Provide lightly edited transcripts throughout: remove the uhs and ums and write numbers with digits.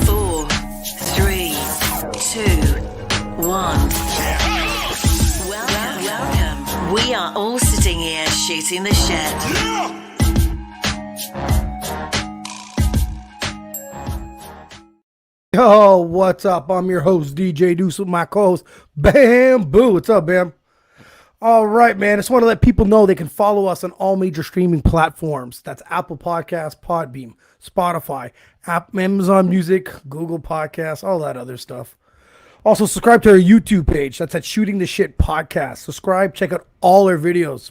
4, 3, 2, 1. Welcome. We are all sitting here shooting the shit. Yo, what's up? I'm your host, DJ Duss, with my co-host, Bamboo. What's up, Bam? All right, man. Just want to let people know they can follow us on all major streaming platforms. That's Apple Podcasts, Podbeam, Spotify, Amazon Music, Google Podcasts, all that other stuff. Also, subscribe to our YouTube page. That's at Shooting the Shit Podcast. Subscribe, check out all our videos.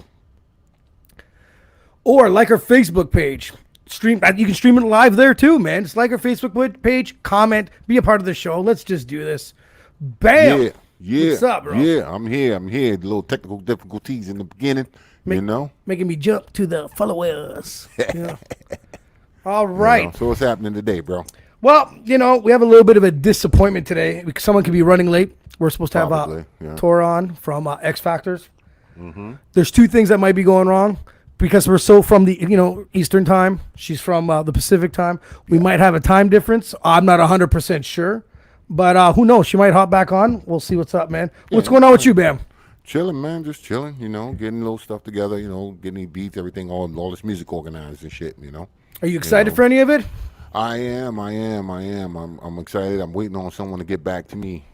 Or like our Facebook page. You can stream it live there too, man. Just like our Facebook page, comment, be a part of the show. Let's just do this. Bam! Yeah. What's up, bro? Yeah, I'm here. The little technical difficulties in the beginning, Making me jump to the followers. Yeah. All right. So what's happening today, bro? Well, we have a little bit of a disappointment today. Someone could be running late. We're supposed to have Tora on from X Factors. Mm-hmm. There's two things that might be going wrong. Because we're so from the Eastern time, she's from the Pacific time. We might have a time difference. I'm not 100% sure, but who knows? She might hop back on. We'll see what's up, man. What's going on with you, Bam? Chilling, man. Just chilling. Getting a little stuff together. Getting any beats, everything, all this music organized and shit. Are you excited for any of it? I am. I'm excited. I'm waiting on someone to get back to me.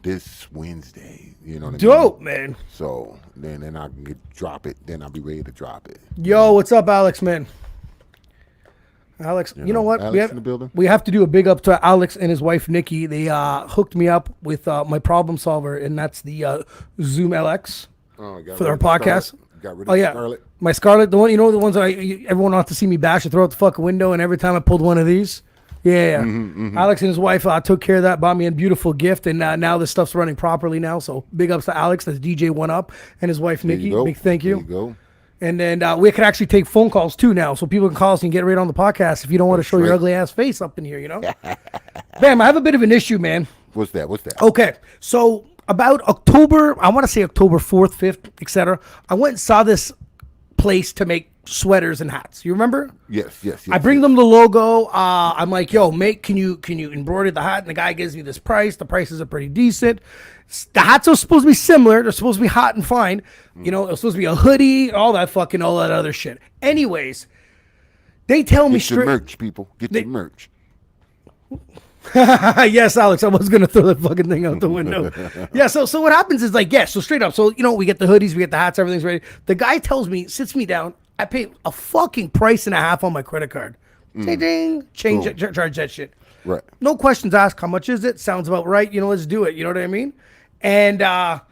This Wednesday. You know what I mean? Dope, man. So then I can drop it. Then I'll be ready to drop it. Yo, what's up, Alex, man? Alex, you know what? Alex in the building? We have to do a big up to Alex and his wife, Nikki. They hooked me up with my problem solver, and that's the Zoom LX for our podcast. Got rid of Scarlett. My Scarlett, the one, the ones that everyone wants to see me bash and throw out the fucking window, and every time I pulled one of these. Yeah. Mm-hmm. Alex and his wife took care of that, bought me a beautiful gift, and now this stuff's running properly now. So big ups to Alex, that's DJ One Up, and his wife Nikki. Big thank you. There you go. And then we can actually take phone calls too now, so people can call us and get right on the podcast if you don't want to show your ugly ass face up in here, Bam, I have a bit of an issue, man. What's that? Okay, so about October, I want to say October 4th, 5th, etc. I went and saw this place to make sweaters and hats. You remember? Yes. I bring them the logo. I'm like, yo, mate, can you embroider the hat? And the guy gives me this price. The prices are pretty decent. The hats are supposed to be similar. They're supposed to be hot and fine. It's supposed to be a hoodie, all that other shit. Anyways, they tell me straight. Get your merch, people. Get your merch. Yes, Alex, I was going to throw that fucking thing out the window. Yeah, so what happens is so straight up. So, we get the hoodies, we get the hats, everything's ready. The guy sits me down. I pay a fucking price and a half on my credit card. Ding, change it, charge that shit. Right. No questions asked. How much is it? Sounds about right. Let's do it. You know what I mean? And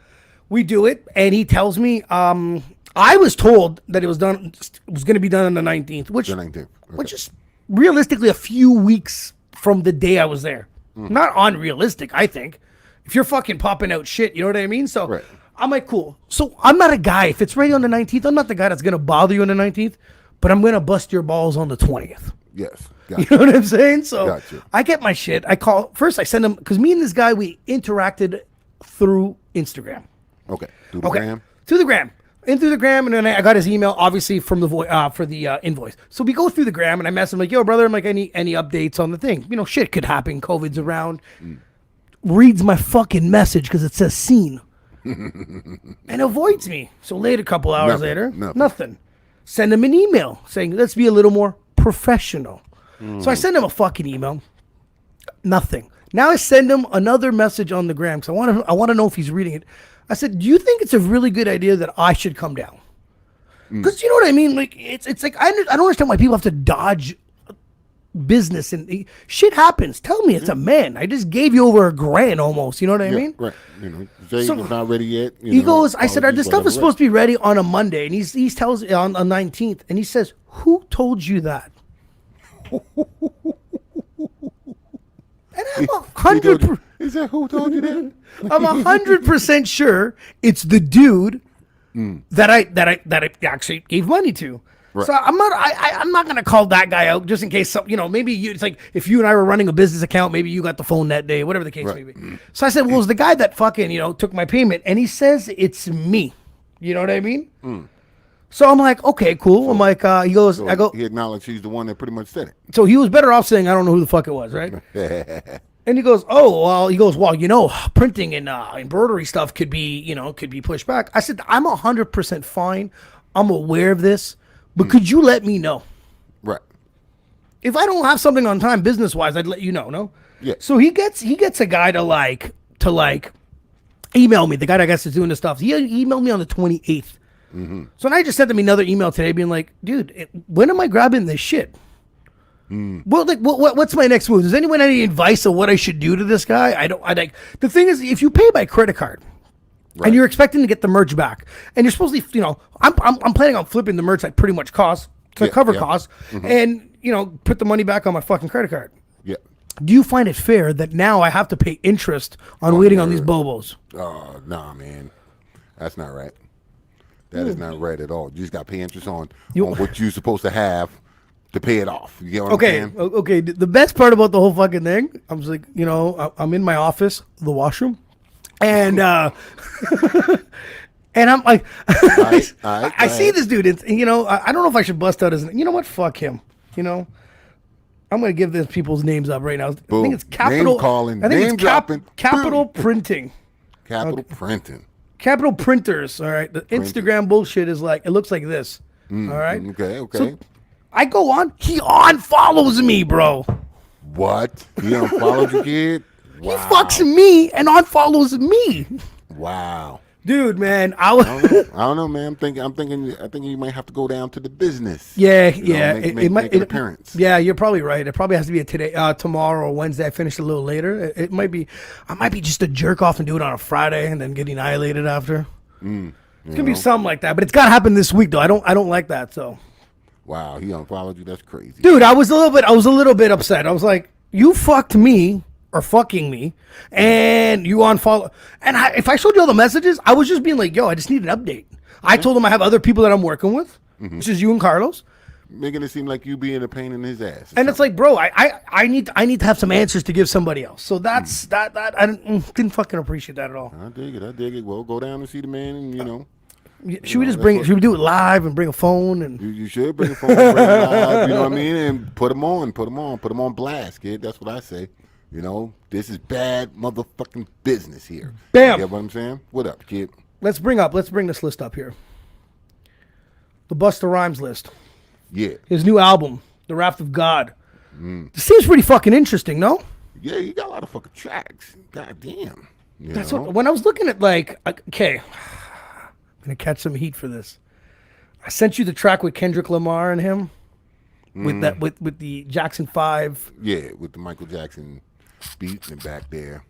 we do it. And he tells me, I was told that it was going to be done on the 19th, which is realistically a few weeks from the day I was there. Not unrealistic, I think. If you're fucking popping out shit, you know what I mean? So right. I'm like, cool. So I'm not a guy. If it's ready on the 19th, I'm not the guy that's going to bother you on the 19th, but I'm going to bust your balls on the 20th. Yes. You know what I'm saying? So I get my shit. I send him, because me and this guy, we interacted through Instagram. Okay. Through the gram? Through the gram. Through the gram, and then I got his email, obviously, from the for the invoice. So we go through the gram, and I mess him like, yo, brother, I'm like, any updates on the thing? Shit could happen. COVID's around. Reads my fucking message because it says seen. And avoids me. So later, a couple hours later, nothing. Send him an email saying, let's be a little more professional. So I send him a fucking email. Nothing. Now I send him another message on the gram because I want to know if he's reading it. I said, do you think it's a really good idea that I should come down? Because you know what I mean? Like it's like I don't understand why people have to dodge business and shit happens. Tell me it's a man. I just gave you over $1,000 almost. You know what I mean? Right. Jay's not ready yet. He goes, I said, this stuff is supposed to be ready on a Monday, and he tells on the 19th, and he says, who told you that? And I'm 100%. He said, who told you that? I'm 100% sure it's the dude that I actually gave money to. Right. So I'm not gonna call that guy out just in case maybe it's like if you and I were running a business account, maybe you got the phone that day, whatever the case may be. So I said, well, it's the guy that fucking took my payment, and he says it's me. You know what I mean? So I'm like, okay, cool. I'm like, he goes, So I go, he acknowledged he's the one that pretty much said so he was better off saying, I don't know who the fuck it was, right? it. And he goes, oh, well, printing and embroidery stuff could be pushed back. I said, I'm 100% fine. I'm aware of this, but could you let me know? Right. If I don't have something on time business wise, I'd let you know, no? Yeah. So he gets a guy to email me. The guy that I guess is doing this stuff. He emailed me on the 28th. So then I just sent him another email today being like, dude, when am I grabbing this shit? Well, like, what's my next move? Does anyone have any advice on what I should do to this guy? The thing is, if you pay by credit card, and you're expecting to get the merch back, and you're supposed to, I'm planning on flipping the merch at pretty much cost to cover costs, and put the money back on my fucking credit card. Yeah. Do you find it fair that now I have to pay interest on waiting on these bobos? Oh, nah, man. That's not right. That is not right at all. You just got to pay interest on what you're supposed to have to pay it off. You get what I'm saying? Okay. The best part about the whole fucking thing, I was like, I'm in my office, the washroom, and and I'm like, I see this dude, and I don't know if I should bust out his name. You know what? Fuck him. I'm gonna give these people's names up right now. Boom. I think it's Capital. Name calling, I think name it's dropping. Capital Printing. Capital Printing. Capital Printers. All right. The Instagram bullshit is like, it looks like this. All right. Okay. So I go on. He unfollows me, bro. What? He unfollowed you, kid? Wow. He fucks me and unfollows me. Wow. Dude, man, I don't know, man. I think you might have to go down to the business. Yeah. Make an appearance. Yeah, you're probably right. It probably has to be tomorrow or Wednesday. I finished a little later. I might be just a jerk off and do it on a Friday and then get annihilated after. It's gonna be something like that, but it's gotta happen this week though. I don't like that. So. Wow, he unfollowed you. That's crazy, dude. I was a little bit upset. I was like, you fucked me. Or fucking me, and you unfollow. And if I showed you all the messages, I was just being like, yo, I just need an update. I told him I have other people that I'm working with, which is you and Carlos. Making it seem like you being a pain in his ass. And it's like, bro, I need to have some answers to give somebody else. So that's that I didn't fucking appreciate that at all. I dig it. Well, go down and see the man, and Should we do it live and bring a phone and you should bring a phone, bring it live, you know what I mean, and put them on blast, kid. That's what I say. This is bad motherfucking business here. Bam. You get what I'm saying? What up, kid? Let's bring this list up here. The Busta Rhymes list. Yeah. His new album, The Wrath of God. This seems pretty fucking interesting, no? Yeah, you got a lot of fucking tracks. God damn. That's what, when I was looking at okay, I'm gonna catch some heat for this. I sent you the track with Kendrick Lamar and him. With the Jackson 5. Yeah, with the Michael Jackson beat and back there.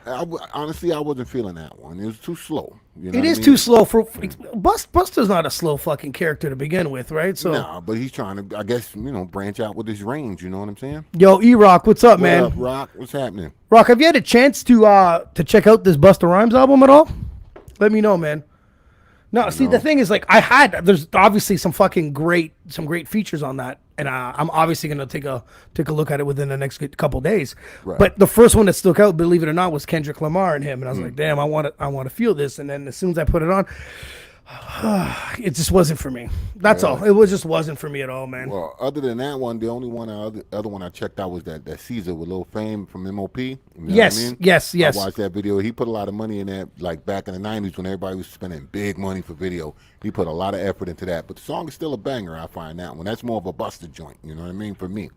Honestly, I wasn't feeling that one. It was too slow. It is too slow for Busta's not a slow fucking character to begin with, right? So no, but he's trying to, I guess, branch out with his range. You know what I'm saying? Yo, E-Rock, what's up, man? What up, Rock? What's happening? Rock, have you had a chance to check out this Busta Rhymes album at all? Let me know, man. No, see, the thing is, there's obviously some great features on that, and I'm obviously gonna take a look at it within the next couple days. Right. But the first one that stuck out, believe it or not, was Kendrick Lamar and him, and I was like, damn, I want to feel this. And then as soon as I put it on, it just wasn't for me. That's all. It just wasn't for me at all, man. Well, other than that one, the only other one I checked out was that Caesar with Lil Fame from MOP. You know yes, what I mean? yes. I watched that video. He put a lot of money in that, like back in the 90s when everybody was spending big money for video. He put a lot of effort into that. But the song is still a banger, I find that one. That's more of a Busta joint, you know what I mean, for me.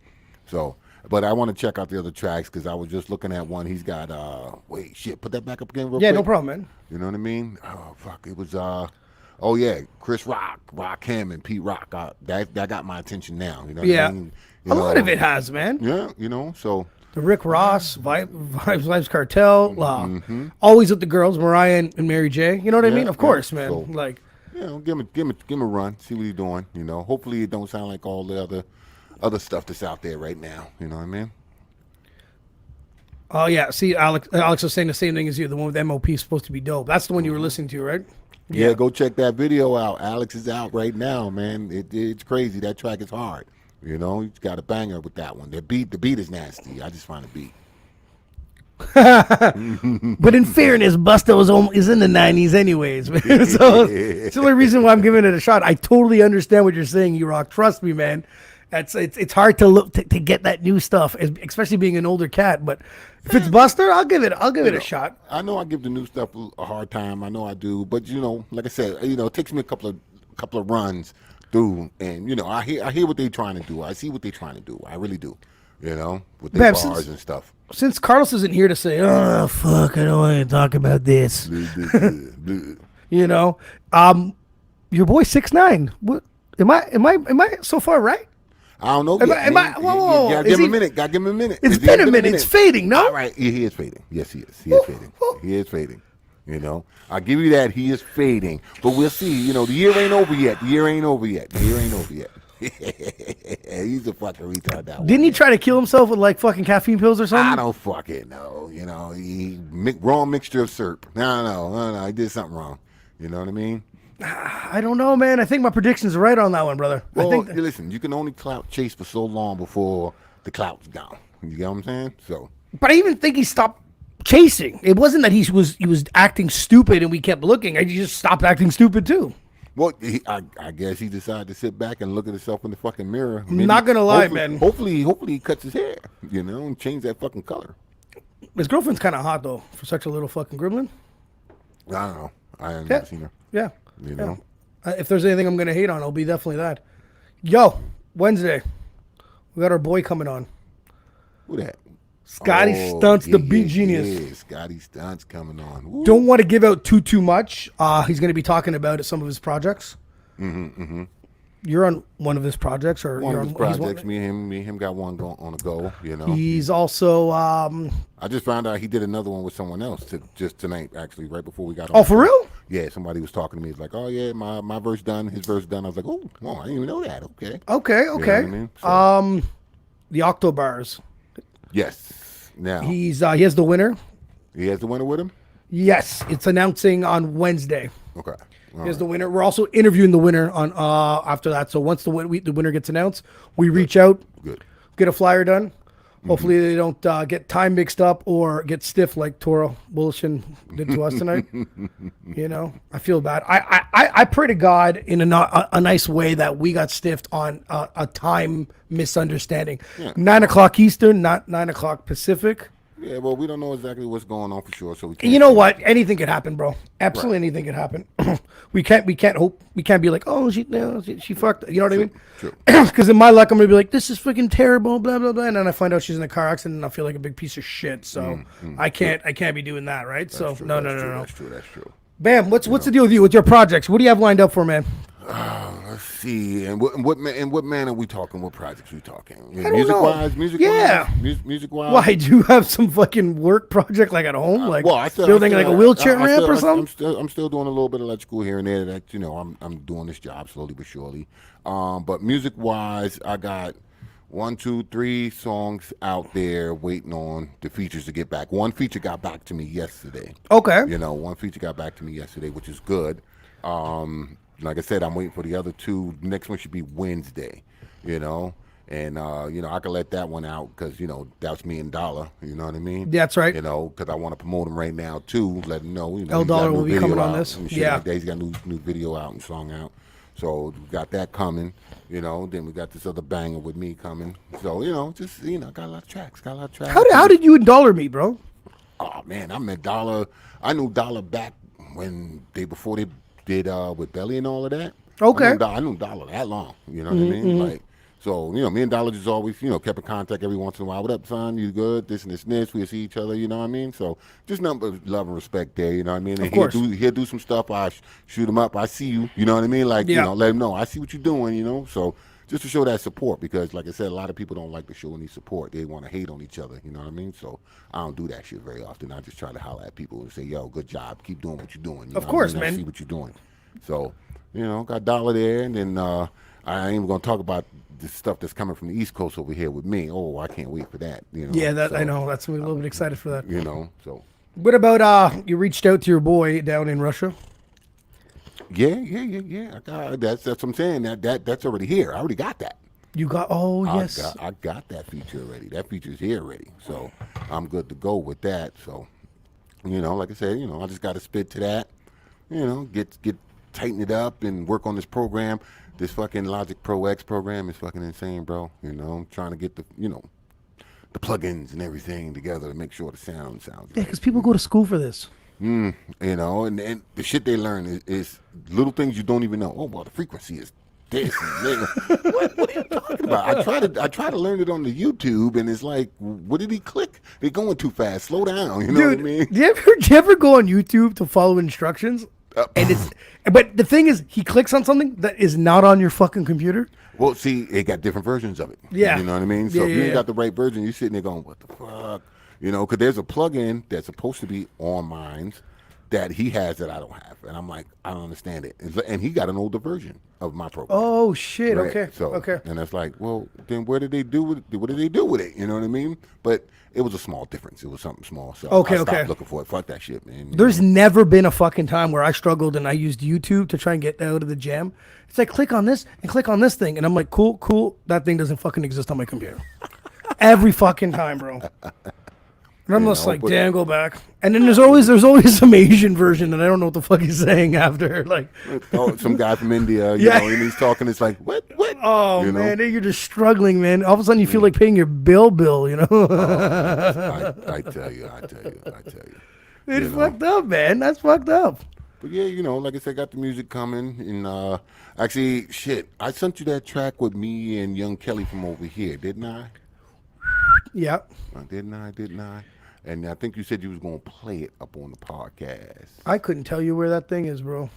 So, but I want to check out the other tracks because I was just looking at one. He's got, put that back up again real quick. Yeah, no problem, man. You know what I mean? Oh, fuck. It was, oh yeah, Chris Rock, Rakim, and Pete Rock. That got my attention now. You know what I mean? A lot of it has, man. Yeah, so the Rick Ross, Vibes Cartel, always with the girls, Mariah and Mary J. You know what I mean? Of course, man. So, give him a run. See what he's doing. Hopefully it don't sound like all the other stuff that's out there right now. You know what I mean? Oh yeah. See, Alex was saying the same thing as you. The one with MOP is supposed to be dope. That's the one you were listening to, right? Yeah, go check that video out. Alex is out right now, man. It's crazy. That track is hard. He's got a banger with that one. The beat is nasty. I just find the beat. But in fairness, Busta is in the 90s anyways. Man. So it's the only reason why I'm giving it a shot. I totally understand what you're saying, E-Rock. Trust me, man. It's hard to look to get that new stuff, especially being an older cat. But if it's Buster, I'll give it a shot. I know I give the new stuff a hard time. I know I do, but like I said, it takes me a couple of runs through, and I hear what they're trying to do. I see what they're trying to do. I really do. With their bars and stuff. Since Carlos isn't here to say, "Oh fuck, I don't want to talk about this," your boy 6ix9ine. What am I so far right? I don't know. Whoa, gotta give him a minute. It's been a minute. It's fading, no? All right, he is fading. Yes, he is. He is fading. He is fading. I'll give you that. He is fading, but we'll see. The year ain't over yet. He's a fucking retard. Didn't he try to kill himself with like fucking caffeine pills or something? I don't fucking know. Wrong mixture of syrup. No. He did something wrong. You know what I mean? I don't know, man. I think my predictions are right on that one, brother. Well, listen, you can only clout chase for so long before the clout's gone. You get what I'm saying? So, but I even think he stopped chasing. It wasn't that he was acting stupid and we kept looking. He just stopped acting stupid too. Well, I guess he decided to sit back and look at himself in the fucking mirror. I'm not gonna lie, man. Hopefully he cuts his hair, and change that fucking color. His girlfriend's kind of hot though for such a little fucking gremlin. I don't know. I haven't never seen her. Yeah. Yeah. If there's anything I'm gonna hate on, it'll be definitely that. Yo, Wednesday, we got our boy coming on. Who that? Scotty Stunts, the Beat Genius. Yeah, Scotty Stunts coming on. Woo. Don't want to give out too much. He's going to be talking about some of his projects. Mm-hmm. You're on one of his projects, or one you're of his on, projects. Me and him got one on the go. He's also. I just found out he did another one with someone else just tonight, actually, right before we got on. Oh, for real? Yeah, somebody was talking to me. He's like, "Oh yeah, my verse done, his verse done." I was like, "Oh, well, I didn't even know that." Okay. Okay. You know what I mean? So, the Octobars. Yes. Now he has the winner. He has the winner with him. Yes, it's announcing on Wednesday. Okay. Here's the winner. We're also interviewing the winner on after that. So once the winner gets announced, we reach out, get a flyer done. Hopefully they don't get time mixed up or get stiff like Toro Bullshin did to us tonight. I feel bad. I pray to God in a nice way that we got stiffed on a time misunderstanding. Yeah. 9 o'clock Eastern, not 9 o'clock Pacific. Yeah, well, we don't know exactly what's going on for sure, so we can't. You know what? Anything could happen, bro. Absolutely anything could happen. we can't be like, oh, she fucked. You know what I mean? True. Because in my luck, I'm gonna be like, this is freaking terrible, blah blah blah, and then I find out she's in a car accident, and I feel like a big piece of shit. So I can't be doing that, right? That's so true, no. That's true. Bam. What's the deal with you with your projects? What do you have lined up for, man? Let's see. And what manner are we talking? What projects we talking? Music wise. Why, do you have some fucking work project like at home, like building like a wheelchair ramp or something? I'm still doing a little bit of electrical here and there. That I'm doing this job slowly but surely. But music wise, I got 1, 2, 3 songs out there waiting on the features to get back. One feature got back to me yesterday. Okay. One feature got back to me yesterday, which is good. Like I said, I'm waiting for the other 2. The next one should be Wednesday, and I can let that one out because that's me and Dollar. You know what I mean? That's right. Because I want to promote him right now too. Let him know. El Dollar will be coming on this. Yeah, he's got new video out and song out. So we got that coming. Then we got this other banger with me coming. So got a lot of tracks. How did you and Dollar meet, bro? Oh man, I met Dollar. I knew Dollar back before they did with Belly and all of that. Okay. I knew Dollar that long. You know what I mean? Like, so me and Dollar just always kept in contact every once in a while. What up, son? You good? This and this. We'll see each other. You know what I mean? So just nothing but love and respect there. You know what I mean? And of course. He'll do some stuff. I shoot him up. I see you. You know what I mean? Like let him know I see what you're doing. So just to show that support, because like I said, a lot of people don't like to show any support. They want to hate on each other. You know what I mean? So I don't do that shit very often. I just try to holler at people and say, yo, good job. Keep doing what you're doing. Of course, man. I see what you're doing. So, got Dollar there, and then I ain't even gonna talk about the stuff that's coming from the East Coast over here with me. Oh, I can't wait for that. Yeah, I know. That's a little bit excited for that. So. What about you reached out to your boy down in Russia? Yeah. That's what I'm saying. That's already here. I already got that. You got yes. I got that feature already. That feature's here already. So I'm good to go with that. So, like I said, I just got to spit to that. Get tighten it up and work on this program. This fucking Logic Pro X program is fucking insane, bro. I'm trying to get the the plugins and everything together to make sure the sounds Yeah, right. because people go to school for this. And the shit they learn is little things you don't even know. Oh, well, the frequency is this. What are you talking about? I try to learn it on the YouTube, and it's like, what did he click? They're going too fast. Slow down. You know what I mean? Do you ever go on YouTube to follow instructions? But the thing is, he clicks on something that is not on your fucking computer. Well, see, it got different versions of it. Yeah. You know what I mean? So if you ain't got the right version, you're sitting there going, what the fuck? Because there's a plugin that's supposed to be on mine that he has that I don't have. And I'm like, I don't understand it. And he got an older version of my program. Oh, shit. Right? Okay. So, okay. And it's like, well, then what did they do with it? You know what I mean? But it was a small difference. It was something small. So I stopped looking for it. Fuck that shit, man. There's never been a fucking time where I struggled and I used YouTube to try and get out of the jam. It's like, click on this and click on this thing. And I'm like, cool. That thing doesn't fucking exist on my computer. Every fucking time, bro. And I'm just like, damn, go back. And then there's always some Asian version that I don't know what the fuck he's saying after. Like, some guy from India, you know, and he's talking. It's like, what? Oh, man, you're just struggling, man. All of a sudden, you feel like paying your bill, you know? I tell you. It's fucked up, man. That's fucked up. But yeah, like I said, got the music coming. And actually, shit, I sent you that track with me and Young Kelly from over here, didn't I? Yeah. Didn't I? And I think you said you was going to play it up on the podcast. I couldn't tell you where that thing is, bro.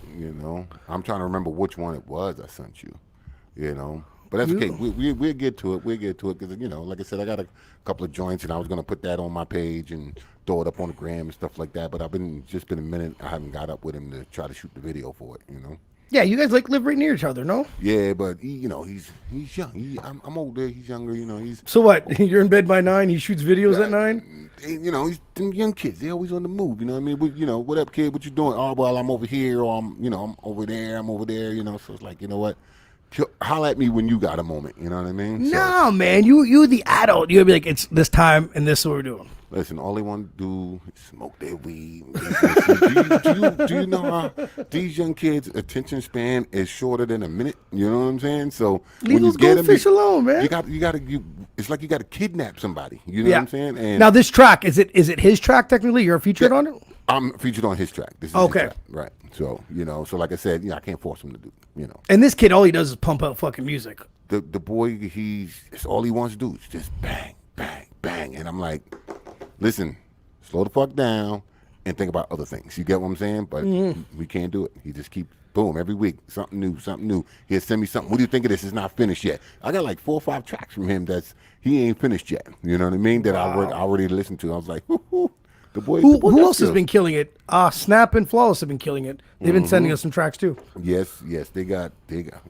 I'm trying to remember which one it was I sent you. But that's okay. We'll get to it. Because, like I said, I got a couple of joints, and I was going to put that on my page and throw it up on the gram and stuff like that. But just been a minute. I haven't got up with him to try to shoot the video for it, Yeah, you guys live right near each other, no? Yeah, but he's young. I'm older. He's younger. He's. So what? You're in bed by 9. He shoots videos at 9. He's them young kids. They always on the move. You know what I mean? What up, kid? What you doing? Oh, well, I'm over here, or I'm over there. So it's like, what? Holler at me when you got a moment. You know what I mean? No, man. You the adult. You'll be like, it's this time and this is what we're doing. Listen, all they want to do is smoke their weed. Do you know how these young kids' attention span is shorter than a minute? You know what I'm saying? So leave those goldfish alone, man. It's like you got to kidnap somebody. You know what I'm saying? And now this track, is it his track technically? You're featured on it? I'm featured on his track. This is okay, his track. Right? So so like I said, I can't force him to do. And this kid, all he does is pump out fucking music. The boy, it's all he wants to do is just bang, bang, bang, and I'm like, listen, slow the fuck down and think about other things. You get what I'm saying? But we can't do it. He just keeps, boom, every week, something new. He'll send me something. What do you think of this? It's not finished yet. I got like 4 or 5 tracks from him he ain't finished yet. You know what I mean? That I already listened to. I was like, whoo. The boy. Who else has been killing it? Snap and Flawless have been killing it. They've been sending us some tracks too. Yes. They got.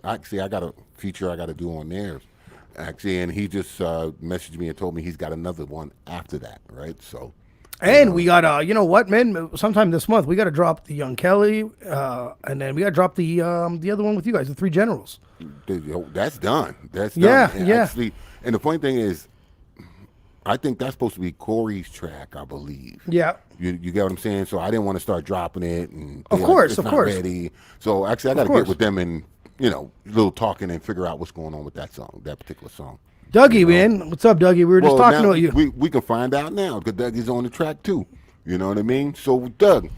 Actually, I got a feature I got to do on theirs. Actually, and he just messaged me and told me he's got another one after that. Right. So. And we got you know what, man? Sometime this month we got to drop the Young Kelly, and then we got to drop the other one with you guys, the 3 Generals. That's done. That's done. Yeah. Actually, and the funny thing is, I think that's supposed to be Corey's track, I believe. Yeah. You get what I'm saying? So I didn't want to start dropping it. And of course. ready. So actually, I got to get with them and, little talking and figure out what's going on with that song, that particular song. Dougie, man. What's up, Dougie? We were just talking about you. We can find out now because Dougie's on the track too. You know what I mean? So, Doug,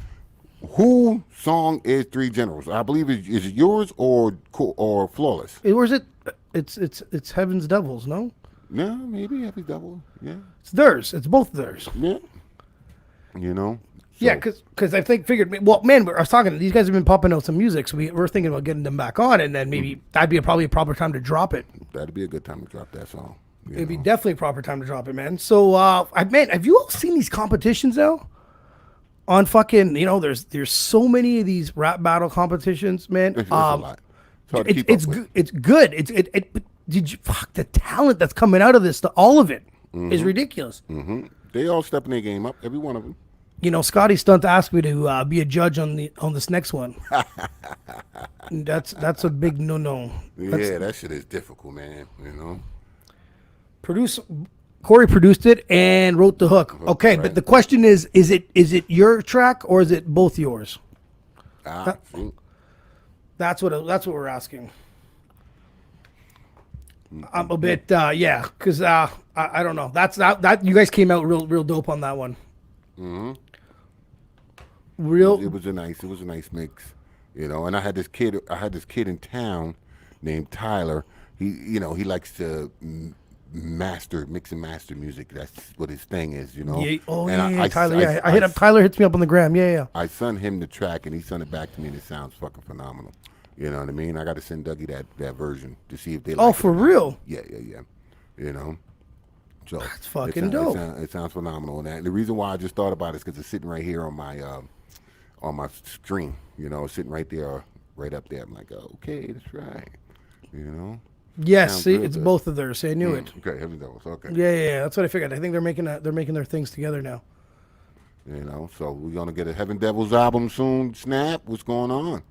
who song is 3 Generals? I believe is it yours or Flawless? Or is it? It's Heaven's Devils, no? Yeah, maybe Heaven's Devil. Yeah, it's theirs. It's both theirs. Yeah, So. Yeah, because I figured. Well, man, I was talking. These guys have been popping out some music, so we're thinking about getting them back on, and then maybe that'd be probably a proper time to drop it. That'd be a good time to drop that song. It'd be definitely a proper time to drop it, man. So, have you all seen these competitions now? On fucking, there's so many of these rap battle competitions, man. It's a lot. It's good. Did you the talent that's coming out of this? All of it is ridiculous. They all stepping their game up. Every one of them. Scotty Stunt asked me to be a judge on this next one. That's a big no. Yeah, that shit is difficult, man. Corey produced it and wrote the hook. Okay, right. but the question is it your track or is it both yours? That's what we're asking. I'm a bit because I don't know. That you guys came out real dope on that one. Mm-hmm. Real. It was a nice mix, And I had this kid in town named Tyler. He likes to mix and master music. That's what his thing is, Yeah. Oh, and yeah, Tyler. Tyler hits me up on the gram. Yeah. I sent him the track, and he sent it back to me, and it sounds fucking phenomenal. You know what I mean? I got to send Dougie that version to see if they like it. Oh, for real? Yeah. So that's fucking dope. It sounds phenomenal. And the reason why I just thought about it is because it's sitting right here on my screen. Sitting right there, right up there. I'm like, okay, that's right. Yes, see, it's both of theirs. See, I knew it. Okay, Heaven Devils. Okay. Yeah, that's what I figured. I think they're making their things together now. So we're gonna get a Heaven Devils album soon. Snap, what's going on?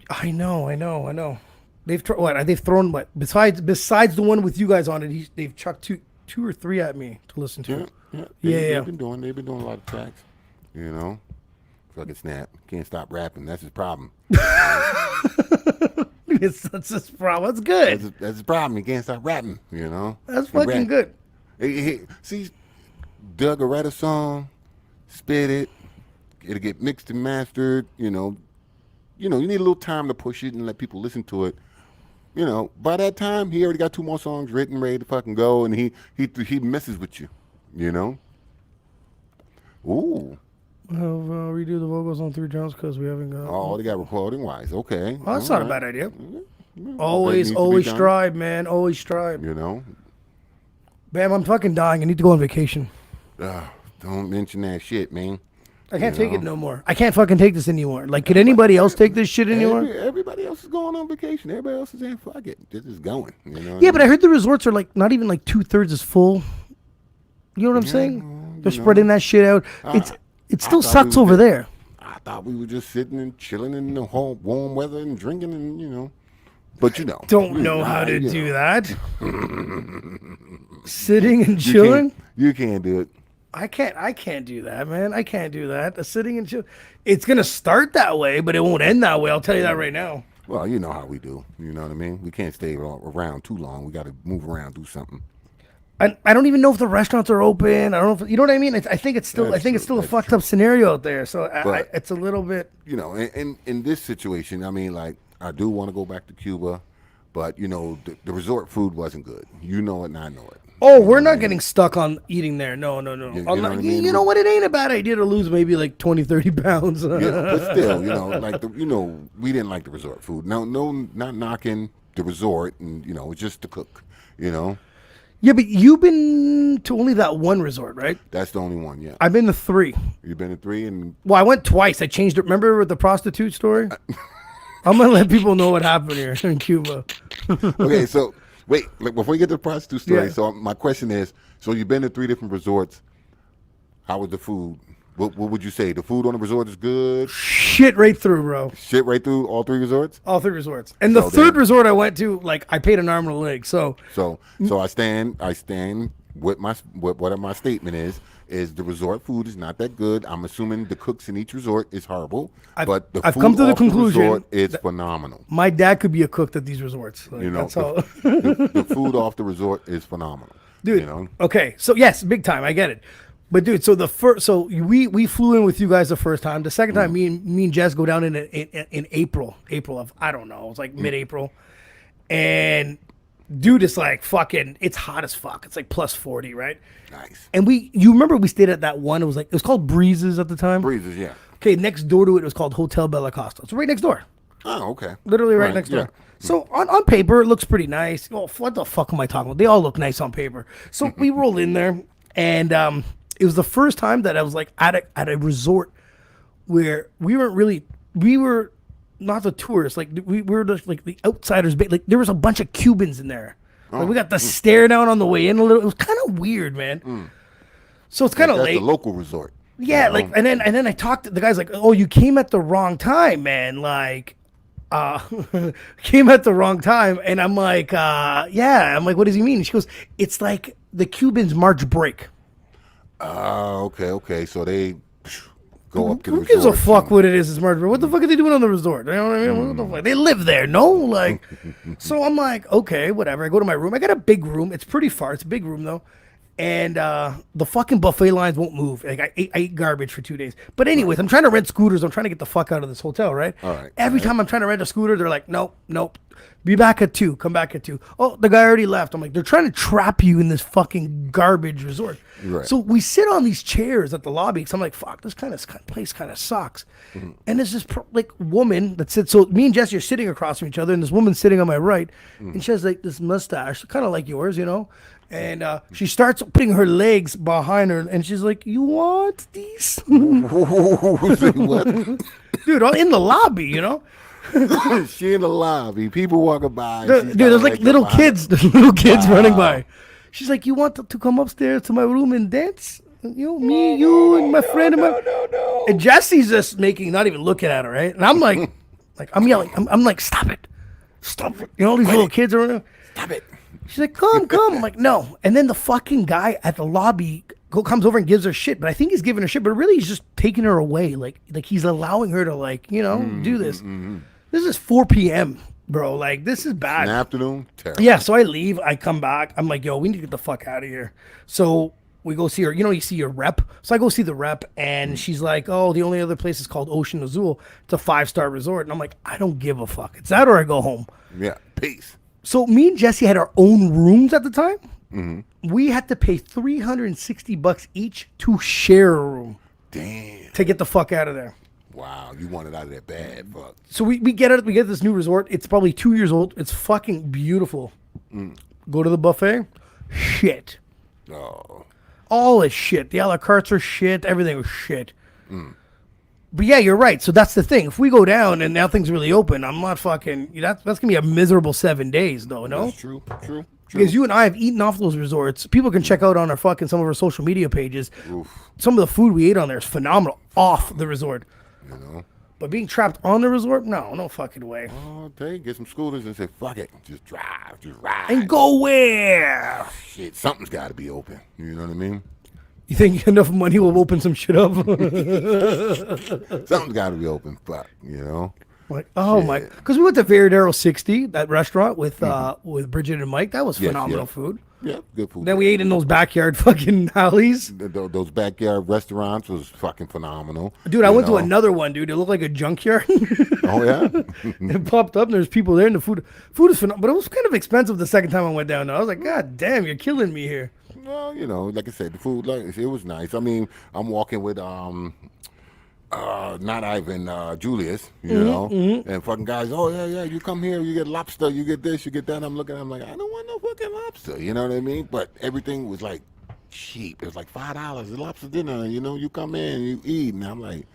I know. They've thrown what besides the one with you guys on it. They've chucked two or three at me to listen to. Yeah. They've been doing a lot of tracks. Fucking Snap can't stop rapping. That's his problem. That's his problem. That's good. That's his problem. He can't stop rapping. That's fucking good. See, Doug will write a song, spit it, it'll get mixed and mastered. You need a little time to push it and let people listen to it. By that time, he already got 2 more songs written, ready to fucking go, and he messes with you. Ooh. Redo the vocals on 3 drums because we haven't got. Oh, they got recording wise. Okay. Oh, that's not a bad idea. Always strive, man. Always strive. Bam, I'm fucking dying. I need to go on vacation. Don't mention that shit, man. I can't take it no more. I can't fucking take this anymore. Like, could anybody else take this shit anymore? Everybody else is going on vacation. Everybody else is saying, fuck it. This is going. Yeah, but I heard the resorts are like not even like 2/3 is full. You know what I'm saying? They're spreading that shit out. It still sucks over there. I thought we were just sitting and chilling in the whole warm weather and drinking and, but Don't know how to do that. Sitting and chilling? You can't do it. I can't do that, man. I can't do that. Sitting and chill. It's going to start that way, but it won't end that way. I'll tell you that right now. Well, you know how we do. You know what I mean? We can't stay around too long. We got to move around, do something. I don't even know if the restaurants are open. I don't know if, you know what I mean? I think it's still a fucked up scenario out there. So it's a little bit. In this situation, I mean, like, I do want to go back to Cuba, but the resort food wasn't good. You know it, and I know it. Oh, we're not getting stuck on eating there. No. You know what I mean? You know what? It ain't a bad idea to lose maybe like 20, 30 pounds. Yeah, but still, we didn't like the resort food. No, not knocking the resort, and it's just the cook. Yeah, but you've been to only that one resort, right? That's the only one, yeah. I've been to 3. You've been to 3? Well, I went twice. I changed it. Remember with the prostitute story? I'm going to let people know what happened here in Cuba. Okay, so, wait, before you get to the prostitute story, so my question is, so you've been to 3 different resorts. How was the food? What would you say? The food on the resort is good? Shit right through, bro. Shit right through all 3 resorts? All 3 resorts. And the third resort I went to, like, I paid an arm and a leg. So I stand with what my statement is the resort food is not that good. I'm assuming the cooks in each resort is horrible. But the food come to the off conclusion the resort is phenomenal. My dad could be a cook at these resorts. Like, that's all. the food off the resort is phenomenal. Dude, okay. So, yes, big time. I get it. But dude, so we flew in with you guys the first time. The second time, me and Jess go down in April of, I don't know, it's like mid-April, and dude, it's like fucking, it's hot as fuck. It's like plus 40, right? Nice. And you remember we stayed at that one? It was called Breezes at the time. Breezes, yeah. Okay, next door to it was called Hotel Bella Costa. It's right next door. Oh, okay. Literally right next door. So on paper, it looks pretty nice. Oh, what the fuck am I talking about? They all look nice on paper. So we roll in there, and it was the first time that I was like at a resort where we were not the tourists, like we were just like the outsiders. Like there was a bunch of Cubans in there. Like we got the stare down on the way in a little. It was kind of weird, man. So it's kind of late. That's the local resort. Yeah, like, and then I talked to the guy's like, oh, you came at the wrong time, man. Like, came at the wrong time. And I'm like, yeah. I'm like, what does he mean? She goes, it's like the Cubans' March break. Okay. So they go up to the Who gives a resort fuck and- what it is? It's March break. What the fuck are they doing on the resort? You know what I mean? What the fuck? They live there, no? Like, so I'm like, okay, whatever. I go to my room. I got a big room. It's pretty far. It's a big room though. And the fucking buffet lines won't move. Like I ate garbage for 2 days. But anyways, I'm trying to rent scooters. I'm trying to get the fuck out of this hotel, right? All right. Every time I'm trying to rent a scooter, they're like, nope. Be back at 2. Come back at 2. Oh, the guy already left. I'm like, they're trying to trap you in this fucking garbage resort. Right. So we sit on these chairs at the lobby. So I'm like, fuck, this kind of place kind of sucks. And there's this like woman that sits. So me and Jesse are sitting across from each other, and this woman's sitting on my right, and she has like this mustache, kind of like yours, you know. And she starts putting her legs behind her, and she's like, "You want these?" Say what? Dude, in the lobby, you know. She in the lobby. People walking by. Dude, there's like little kids. There's little kids running by. She's like, "You want to come upstairs to my room and dance? You know, me, you, and my friend, and my." No. And Jesse's just not even looking at her, right? And I'm like, I'm yelling. I'm like, "Stop it! Stop it!" You know, all these little kids are running. Stop it. She's like, come. I'm like, no. And then the fucking guy at the lobby comes over and gives her shit. But I think he's giving her shit, but really he's just taking her away. Like he's allowing her to, like, you know, do this. This is 4 p.m., bro. Like, this is bad. In the afternoon? Terrible. Yeah, so I leave. I come back. I'm like, yo, we need to get the fuck out of here. So we go see her. You know, you see your rep. So I go see the rep, and she's like, oh, the only other place is called Ocean Azul. It's a 5-star resort. And I'm like, I don't give a fuck. It's that or I go home. Yeah. Peace. So me and Jesse had our own rooms at the time. We had to pay $360 each to share a room Damn. to get the fuck out of there. Wow. You wanted out of there bad. Fuck. So we get it. We get this new resort. It's probably 2 years old. It's fucking beautiful. Go to the buffet. Shit. Oh. All is shit. The a la cartes are shit. Everything was shit. But yeah, you're right. So that's the thing. If we go down and now things really open, I'm not fucking. That's gonna be a miserable 7 days, though. No. That's true. Because you and I have eaten off those resorts. People can check out on our fucking some of our social media pages. Some of the food we ate on there is phenomenal off the resort. You know. But being trapped on the resort, no fucking way. Oh, they get some scooters and say, fuck it. Just drive. Just ride. And go where? Shit, something's got to be open. You know what I mean? You think enough money will open some shit up? Something's got to be open. Fuck, you know? Like, oh my, because we went to Veradero 60, that restaurant with Bridget and Mike. That was phenomenal food. Yeah, good food. Then we ate in those backyard fucking alleys. Those backyard restaurants was fucking phenomenal. Dude, I went to another one, dude. It looked like a junkyard. Oh, yeah? It popped up and there's people there and the food is phenomenal. But it was kind of expensive the second time I went down there. I was like, God damn, you're killing me here. Well, you know, like I said, the food, like, it was nice. I mean, I'm walking with, not Ivan, Julius, you know, and fucking guys, oh, yeah, you come here, you get lobster, you get this, you get that. I'm looking, I'm like, I don't want no fucking lobster, you know what I mean? But everything was like cheap. It was like $5, the lobster dinner, you know, you come in, you eat, and I'm like,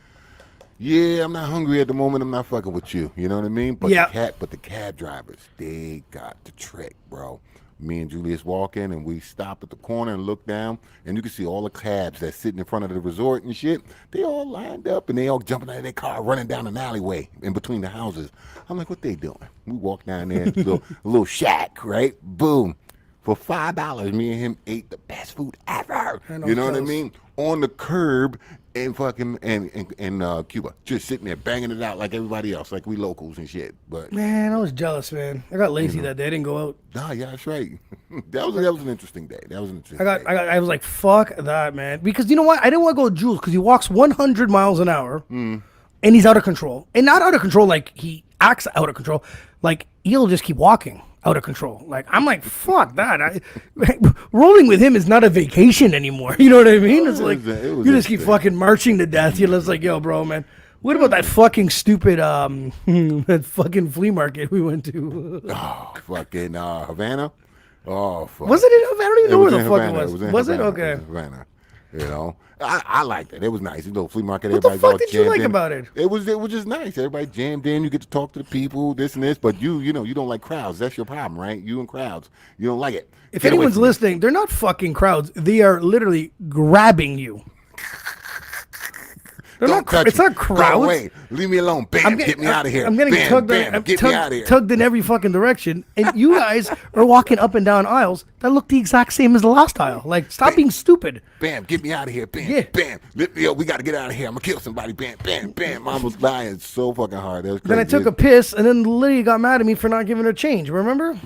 yeah, I'm not hungry at the moment, I'm not fucking with you, you know what I mean? But the cab drivers, they got the trick, bro. Me and Julius walk in, and we stop at the corner and look down, and you can see all the cabs that's sitting in front of the resort and shit. They all lined up, and they all jumping out of their car, running down an alleyway in between the houses. I'm like, what they doing? We walk down there, a little shack, right? Boom. For $5, me and him ate the best food ever. You know what I mean? On the curb in fucking in Cuba, just sitting there banging it out like everybody else, like we locals and shit. But man, I was jealous, man. I got lazy that day. I didn't go out. Nah, yeah, that's right. that was an interesting day. That was an interesting. I was like, fuck that, man. Because you know what? I didn't want to go to Jules because he walks 100 miles an hour, and he's out of control. And not out of control like he acts out of control. Like he'll just keep walking out of control. Like I'm like, fuck that. Rolling with him is not a vacation anymore. You know what I mean? It's like you just keep fucking marching to death. You're just like, yo, bro, man. What about that fucking stupid that fucking flea market we went to? Oh, fucking Havana. Oh, fuck. Was it in Havana? I don't even know where the fuck Havana. it was. It Was it? Havana. Okay. It was Havana. You know, I liked it. It was nice. You know, flea market. What the Everybody's fuck all did you jammed like in. about it? It was just nice. Everybody jammed in. You get to talk to the people, this and this. But you know, you don't like crowds. That's your problem, right? You and crowds. You don't like it. If Get away anyone's from me. listening, they're not fucking crowds. They are literally grabbing you. Don't touch It's me. not crowds. Go away. Leave me alone. Bam, get me out of here. I'm getting bam, tugged, bam, get me out of here. tugged in every fucking direction, and you guys are walking up and down aisles that look the exact same as the last aisle. Like, stop being stupid. Bam, get me out of here. Bam, Yeah. bam. Yo, we got to get out of here. I'm going to kill somebody. Bam, bam, bam. Mom was lying so fucking hard. That was crazy. Then I took a piss, and then the lady got mad at me for not giving her change. Remember?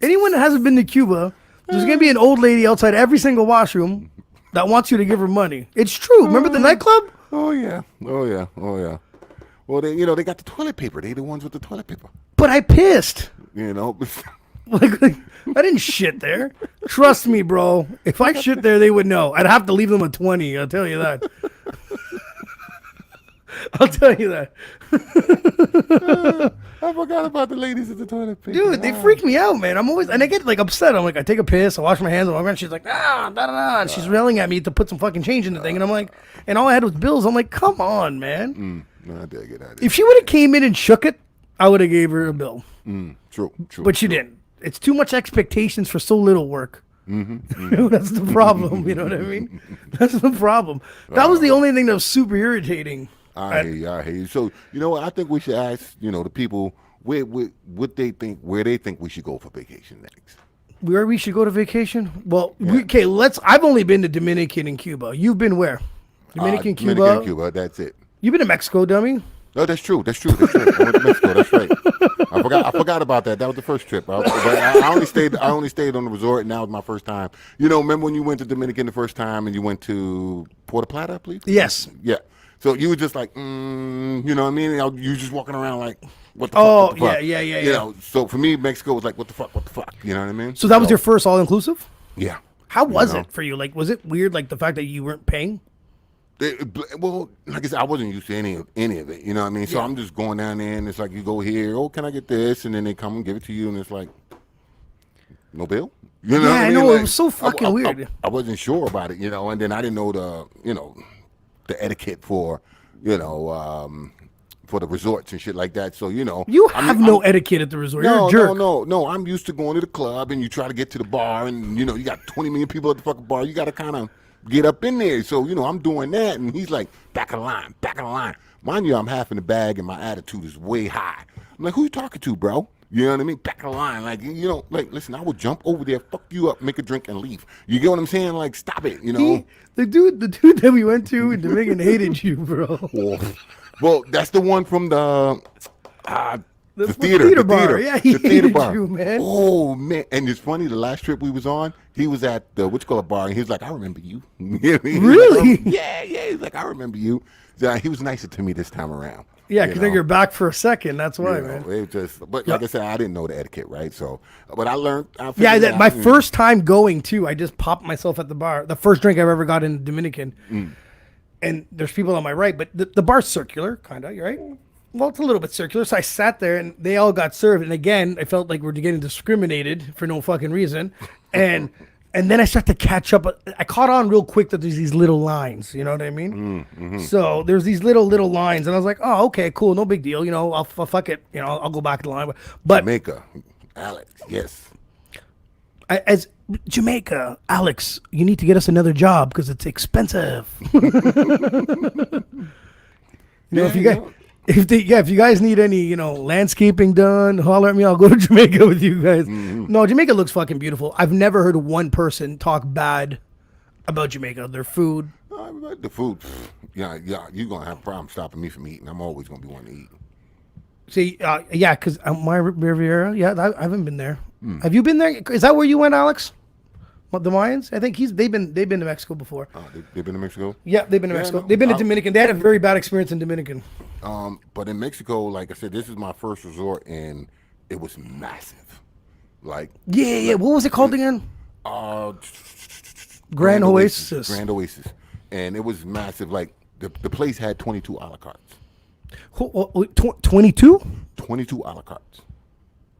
Anyone that hasn't been to Cuba, there's gonna be an old lady outside every single washroom that wants you to give her money. It's true. Remember the nightclub? Oh, yeah. Oh, yeah. Oh, yeah. Well, they got the toilet paper. They the ones with the toilet paper. But I pissed. You know? Like, I didn't shit there. Trust me, bro. If I shit there, they would know. I'd have to leave them a 20. I'll tell you that. I'll tell you that. I forgot about the ladies at the toilet paper. Dude, they freak me out, man. I'm always, and I get like upset. I'm like, I take a piss, I wash my hands, and she's like, da da da, and she's yelling at me to put some fucking change in the thing, and I'm like, and all I had was bills. I'm like, come on, man. No, I did get out of If she would have came in and shook it, I would have gave her a bill. True. But she didn't. It's too much expectations for so little work. That's the problem. You know what I mean? That's the problem. That was the only thing that was super irritating. I hear you. So, you know what? I think we should ask, the people where they think we should go for vacation next. Where we should go to vacation? Well, okay, I've only been to Dominican and Cuba. You've been where? Dominican, Cuba, that's it. You've been to Mexico, dummy? No, that's true. I went to Mexico. That's right. I forgot about that. That was the first trip. I only stayed on the resort, and that was my first time. Remember when you went to Dominican the first time, and you went to Puerto Plata, I believe? Yes. Yeah. So you were just like, you know what I mean? You were just walking around like, what the fuck? Oh, what the fuck? yeah. So for me, Mexico was like, what the fuck? You know what I mean? So that was your first all-inclusive? Yeah. How was it for you? Like, was it weird, like the fact that you weren't paying? Well, like I said, I wasn't used to any of it. You know what I mean? So I'm just going down there, and it's like you go here. Oh, can I get this? And then they come and give it to you, and it's like, no bill. You know what I mean? I know. Like, It was so fucking weird. I wasn't sure about it, and then I didn't know the etiquette for, for the resorts and shit like that. So, You have no etiquette at the resort. You're a jerk. No. I'm used to going to the club, and you try to get to the bar, and, you got 20 million people at the fucking bar. You got to kind of get up in there. So, I'm doing that, and he's like, back of the line. Mind you, I'm half in the bag, and my attitude is way high. I'm like, who you talking to, bro? You know what I mean? Back of the line. Like, listen, I would jump over there, fuck you up, make a drink, and leave. You get what I'm saying? Like, stop it, The dude that we went to in Dominican hated you, bro. Well, that's the one from the theater bar. Yeah, he the theater hated bar. you, man. Oh, man. And it's funny, the last trip we was on, he was at the bar, and he was like, I remember you. Really? Yeah. He's like, I remember you. So, he was nicer to me this time around. Yeah, because then you're back for a second. That's why, man. But like I said, I didn't know the etiquette, right? So, but I learned. My first time going too, I just popped myself at the bar. The first drink I've ever got in Dominican. And there's people on my right, but the bar's circular, kind of, right? Well, it's a little bit circular. So I sat there, and they all got served. And again, I felt like we're getting discriminated for no fucking reason. And then I start to catch up. I caught on real quick that there's these little lines. You know what I mean? So there's these little lines, and I was like, oh, okay, cool, no big deal. I'll fuck it. I'll go back to the line. But Jamaica, Alex, yes. As Jamaica, Alex, you need to get us another job because it's expensive. If you guys need any, landscaping done, holler at me. I'll go to Jamaica with you guys. No, Jamaica looks fucking beautiful. I've never heard one person talk bad about Jamaica. Their food. The food, yeah, you're gonna have a problem stopping me from eating. I'm always gonna be wanting to eat. See, because my Riviera, I haven't been there. Have you been there? Is that where you went, Alex? The Mayans? I think they've been to Mexico before. They've been to Mexico? Yeah, they've been to Mexico. They've been to Dominican. They had a very bad experience in Dominican. But in Mexico, like I said, this is my first resort, and it was massive. Like what was it called again? Grand Oasis. Grand Oasis, and it was massive. Like the place had 22 a la cartes. 22? 22 a la cartes.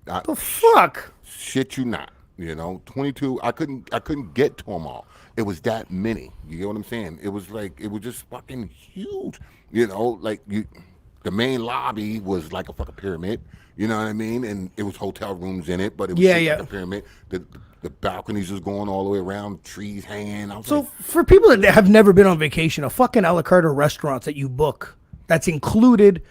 The fuck? Shit you not. 22. I couldn't get to them all. It was that many. You get what I'm saying? It was just fucking huge. The main lobby was like a fucking pyramid. You know what I mean? And it was hotel rooms in it, but it was Yeah, shaped yeah. like a pyramid. The balconies was going all the way around, trees hanging. I was So like, for people that have never been on vacation, a fucking a la carte restaurants that you book, that's included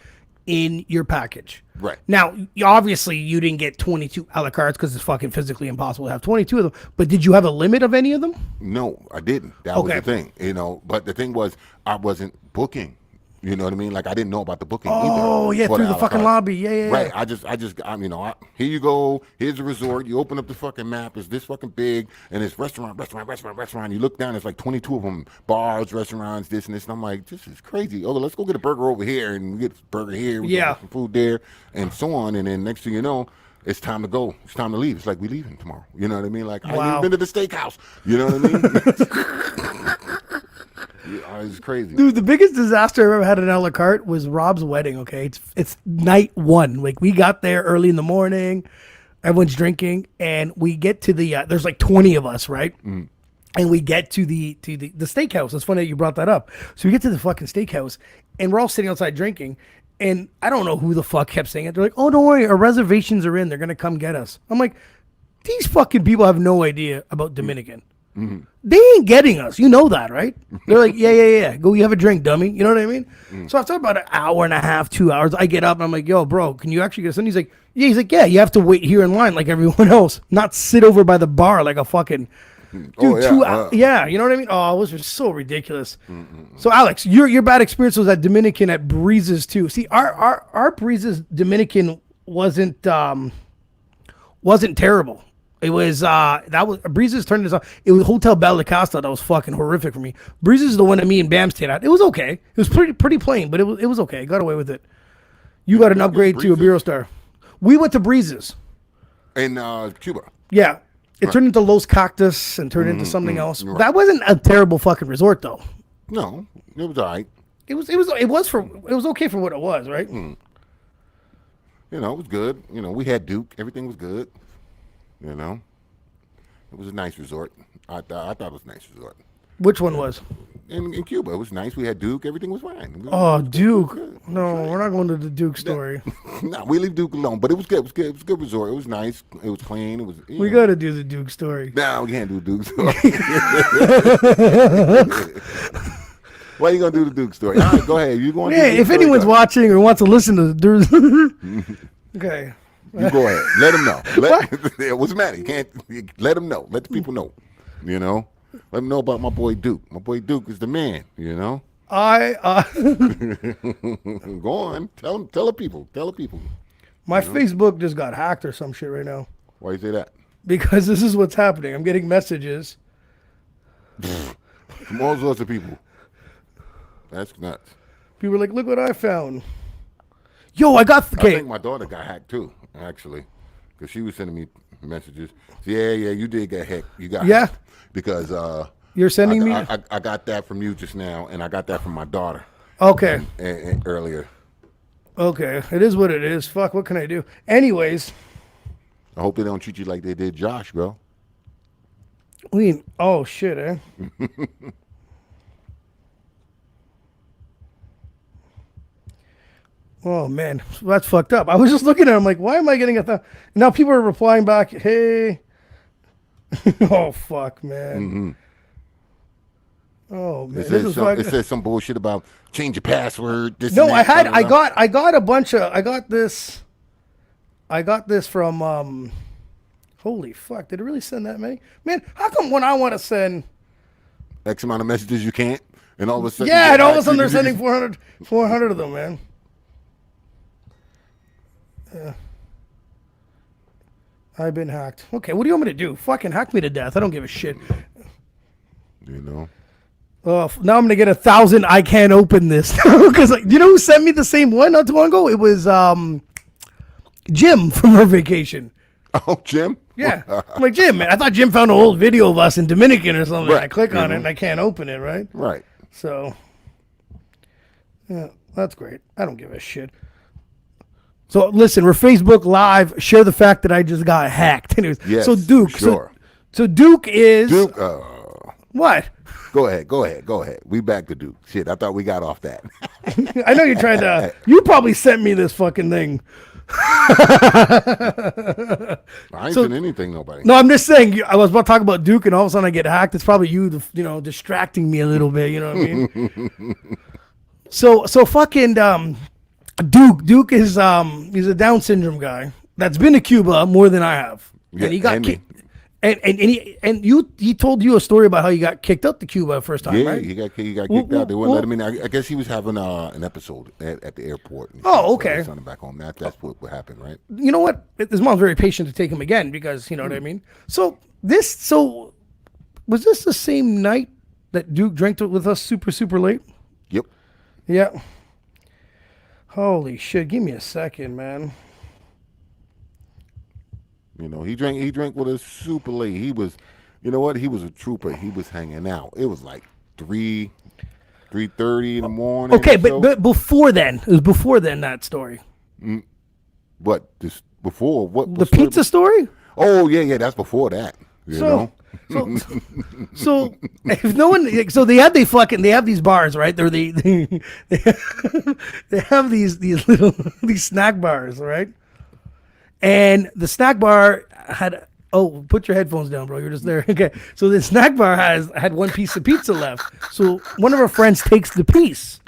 in your package. Right. Now, obviously, you didn't get 22 a la cartes because it's fucking physically impossible to have 22 of them. But did you have a limit of any of them? no, I didn't. That was Okay. the thing, you know. But the thing was, I wasn't booking. You know what I mean? Like I didn't know about the booking either. Oh, yeah, for through a the la fucking carte. lobby. Yeah, yeah, Right. yeah. You know, here you go. Here's the resort. You open up the fucking map. It's this fucking big, and it's restaurant. You look down. It's like 22 of them. Bars, restaurants, this and this. And I'm like, this is crazy. Oh, let's go get a burger over here, and we get a burger here. We Yeah. get some food there, and so on. And then next thing you know, it's time to go. It's time to leave. It's like we leaving tomorrow. You know what I mean? Like I ain't Wow. even been to the steakhouse. You know what I mean? Yeah, it's crazy. Dude, the biggest disaster I've ever had in a la carte was Rob's wedding, okay? It's night one. Like, we got there early in the morning. Everyone's drinking. And we get to the, there's like 20 of us, right? And we get to the steakhouse. It's funny that you brought that up. So we get to the fucking steakhouse, and we're all sitting outside drinking. And I don't know who the fuck kept saying it. They're like, oh, don't worry. Our reservations are in. They're going to come get us. I'm like, these fucking people have no idea about Dominican. They ain't getting us. You know that, right? They're like, yeah. Go, you have a drink, dummy. You know what I mean? So after about an hour and a half, 2 hours, I get up and I'm like, yo, bro, can you actually get us in? He's like, yeah, you have to wait here in line like everyone else, not sit over by the bar like a fucking dude. Oh, yeah, 2 hours. Yeah, you know what I mean? Oh, it was just so ridiculous. So Alex, your bad experience was at Dominican at Breezes too. See, our Breezes Dominican wasn't terrible. It was that was Breezes turned this on. It was Hotel Bella Costa that was fucking horrific for me. Breezes is the one that me and Bam stayed at. It was okay. It was pretty plain, but it was okay. Got away with it. You got an upgrade to a Bureau Star. We went to Breezes. In Cuba. Yeah. It turned into Los Cactus and turned into something else. That wasn't a terrible fucking resort though. No, it was all right. It was okay for what it was, right? You know, it was good. You know, we had Duke. Everything was good. You know, it was a nice resort. I thought it was a nice resort. Which one was? In Cuba, it was nice. We had Duke. Everything was fine. Oh, Duke. No, we're not going to the Duke story. No, we leave Duke alone. But it was good. It was good. It was a good resort. It was nice. It was clean. It was. We got to do the Duke story. No, we can't do Duke story. Why you gonna do the Duke story? All right, go ahead. You going? Yeah, if anyone's watching or wants to listen to there's okay. You go ahead. Let them know. What's the matter? You can't. Let them know. Let the people know. You know. Let them know about my boy Duke. My boy Duke is the man. You know. I Go on. Tell the people. Tell the people. my Facebook just got hacked or some shit right now Why you say that? because this is what's happening. I'm getting messages. From all sorts of people. That's nuts. People are like, "Look what I found." Yo, I got I okay. think my daughter got hacked too, actually, because she was sending me messages. Yeah, you did get hacked. You got Yeah. hacked because You're sending me. I got that from you just now, and I got that from my daughter Okay, earlier. okay. It is what it is. Fuck. What can I do? Anyways, I hope they don't treat you like they did Josh, bro. oh shit, eh? Oh man, that's fucked up. I was just looking at it, I'm like, why am I getting now people are replying back, hey. Oh fuck, man. Oh man, It says some bullshit about change your password. This no, and I that, had, I got a bunch of, I got this from, holy fuck, did it really send that many? Man, how come when I want to send, X amount of messages you can't, and all of a sudden, yeah, and all of a sudden they're sending 400 of them, man. I've been hacked. Okay, what do you want me to do? Fucking hack me to death. I don't give a shit. You know. Now I'm gonna get 1,000. I can't open this because, like, you know who sent me the same one not too long ago? It was Jim from her vacation. Oh, Jim. Yeah, I'm like, Jim, man. I thought Jim found an old video of us in Dominican or something. Right. I click on it and I can't open it. Right. Right. So, yeah, that's great. I don't give a shit. So listen, we're Facebook Live. Share the fact that I just got hacked. Anyways, Yes, so Duke. sure. So Duke is Duke. what? Go ahead. We back to Duke. Shit, I thought we got off that. I know you're trying to. You probably sent me this fucking thing. I ain't seen anything, nobody. No, I'm just saying. I was about to talk about Duke, and all of a sudden I get hacked. It's probably you, distracting me a little bit. You know what I mean? So fucking Duke. Duke is he's a Down syndrome guy that's been to Cuba more than I have, Yeah, and he got and kicked. And he told you a story about how he got kicked out to Cuba the first time, Yeah, right? he got kicked out. They wouldn't let him in. I guess he was having an episode at the airport. And Oh, so okay. they sent him back home. That's what happened, right? You know what? His mom's very patient to take him again because you know what I mean. So was this the same night that Duke drank with us super late? Yep. Yeah. Holy shit! Give me a second, man. You know, he drank with us super late. He was, you know what? He was a trooper. He was hanging out. It was like 3:30 in the morning. Okay, but before then, it was before then that story. What this before what The pizza story? Oh yeah, that's before that. You know? So if no one, so they have these bars, right? They have these little these snack bars, right? And the snack bar had put your headphones down, bro. You're just there. Okay. So the snack bar had one piece of pizza left. So one of our friends takes the piece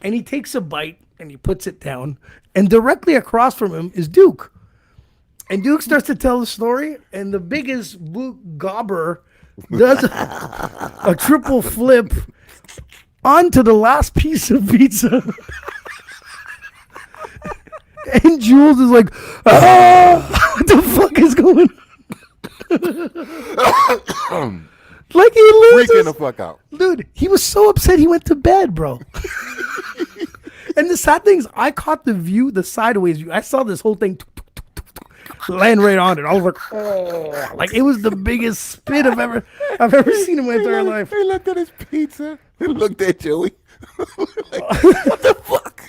and he takes a bite and he puts it down. And directly across from him is Duke. And Duke starts to tell the story, and the biggest gobber does a triple flip onto the last piece of pizza. And Jules is like, what the fuck is going on? Like he loses. Freaking the fuck out. Dude, he was so upset he went to bed, bro. And the sad thing is, I caught the sideways view. I saw this whole thing land right on it. I was like, oh, like it was the biggest spit I've ever seen in my entire life. He looked at his pizza. He looked at Joey. Like, what the fuck?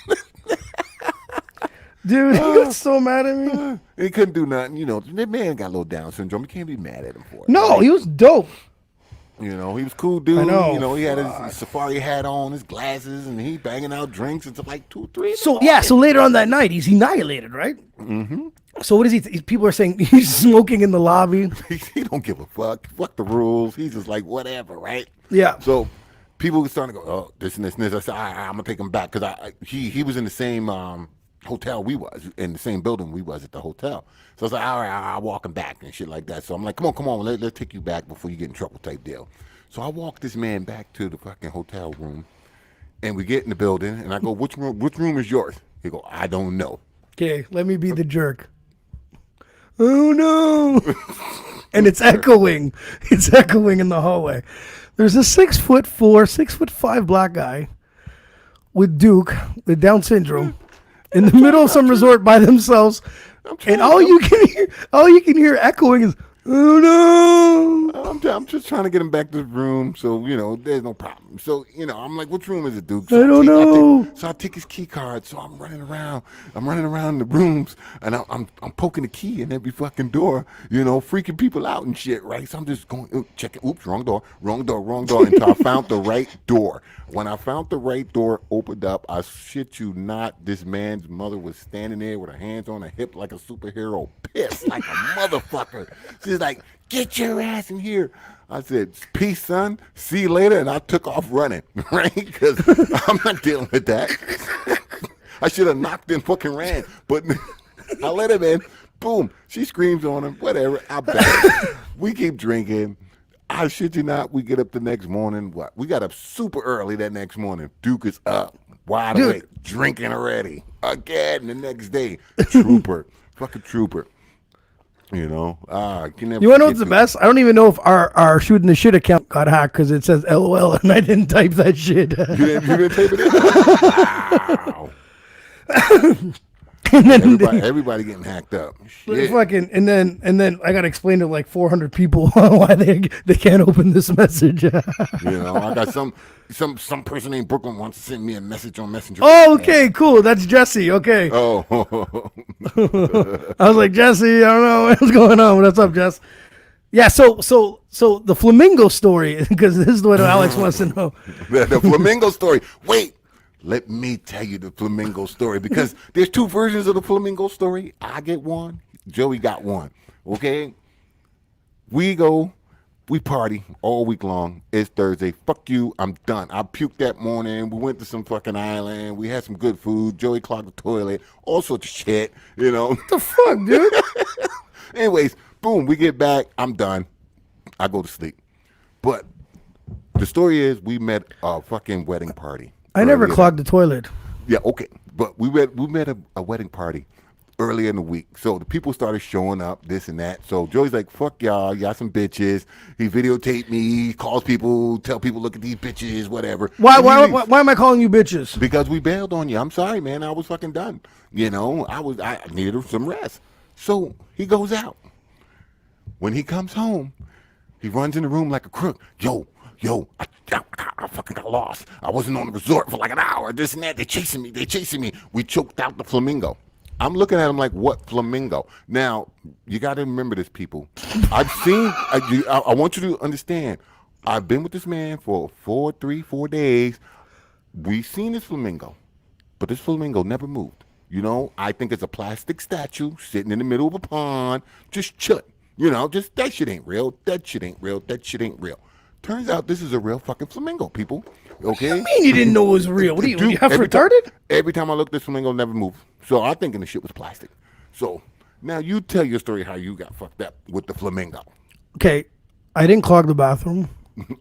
Dude, he got so mad at me. He couldn't do nothing. You know, that man got a little Down syndrome. You can't be mad at him for it. No, right? he was dope. You know, he was a cool dude. I know. You know, he had his safari hat on, his glasses, and he banging out drinks until like 2, 3. So later on that night, he's annihilated, right? Mm-hmm. So what is he? People are saying he's smoking in the lobby. He don't give a fuck. Fuck the rules. He's just like whatever, right? Yeah. So people were starting to go, oh, this and this and this. I said, I'm gonna take him back because he was in the same hotel we was in the same building we was at the hotel. So I was like, all right, I'll walk him back and shit like that. So I'm like, come on, let's take you back before you get in trouble type deal. So I walk this man back to the fucking hotel room, and we get in the building, and I go, which room is yours? He go, I don't know. Okay, let me be the jerk. Oh no! And it's echoing. It's echoing in the hallway. There's a 6'4", 6'5" black guy with Duke with Down syndrome in the middle of some resort by themselves, and all you can hear echoing is oh no! I'm just trying to get him back to the room, so you know there's no problem. So you know I'm like, which room is it, Duke? So I don't know. So I take his key card. So I'm running around the rooms, and I'm poking the key in every fucking door, you know, freaking people out and shit, right? So I'm just going checking. Oops, wrong door, until I found the right door. When I found the right door opened up, I shit you not, this man's mother was standing there with her hands on her hip like a superhero, pissed like a motherfucker. She's like, get your ass in here. I said, peace, son. See you later. And I took off running, right? Because I'm not dealing with that. I should have knocked and fucking ran. But I let him in. Boom. She screams on him. Whatever. I back. We keep drinking. I shit you not, we get up the next morning. What? We got up super early that next morning. Duke is up, wide awake, drinking already. Again the next day. Trooper. Fucking trooper. You know? You want to know what's the best? I don't even know if our shooting the shit account got hacked because it says LOL and I didn't type that shit. You didn't type it in? Wow. And then everybody getting hacked up. Shit. Fucking, and then I gotta explain to like 400 people why they can't open this message. You know, I got some person named Brooklyn wants to send me a message on Messenger. Oh, okay, cool. That's Jesse. Okay. Oh. I was like, Jesse, I don't know what's going on. What's up, Jess? Yeah. So the flamingo story, because this is what Alex wants to know. The flamingo story. Wait. Let me tell you the flamingo story, because there's two versions of the flamingo story. I get one, Joey got one. Okay? We party all week long. It's Thursday. Fuck you, I'm done. I puked that morning. We went to some fucking island. We had some good food. Joey clogged the toilet. All sorts of shit, you know. What the fuck, dude? Anyways, boom, we get back. I'm done. I go to sleep. But the story is we met a fucking wedding party. I never clogged the toilet. Yeah, okay. But we met a wedding party earlier in the week. So the people started showing up, this and that. So Joey's like, fuck y'all some bitches. He videotaped me, he calls people, tell people, look at these bitches, whatever. Why am I calling you bitches? Because we bailed on you. I'm sorry, man. I was fucking done. You know, I needed some rest. So he goes out. When he comes home, he runs in the room like a crook. Yo, I fucking got lost. I wasn't on the resort for like an hour, this and that. They're chasing me. We choked out the flamingo. I'm looking at him like, what flamingo? Now, you got to remember this, people. I want you to understand, I've been with this man for 4 days. We've seen this flamingo, but this flamingo never moved. You know, I think it's a plastic statue sitting in the middle of a pond, just chilling. You know, just that shit ain't real. That shit ain't real. Turns out this is a real fucking flamingo, people. Okay? What do you mean you didn't know it was real? What are you half retarded? Every time I look, this flamingo never moved. So I'm thinking the shit was plastic. So now you tell your story how you got fucked up with the flamingo. Okay, I didn't clog the bathroom.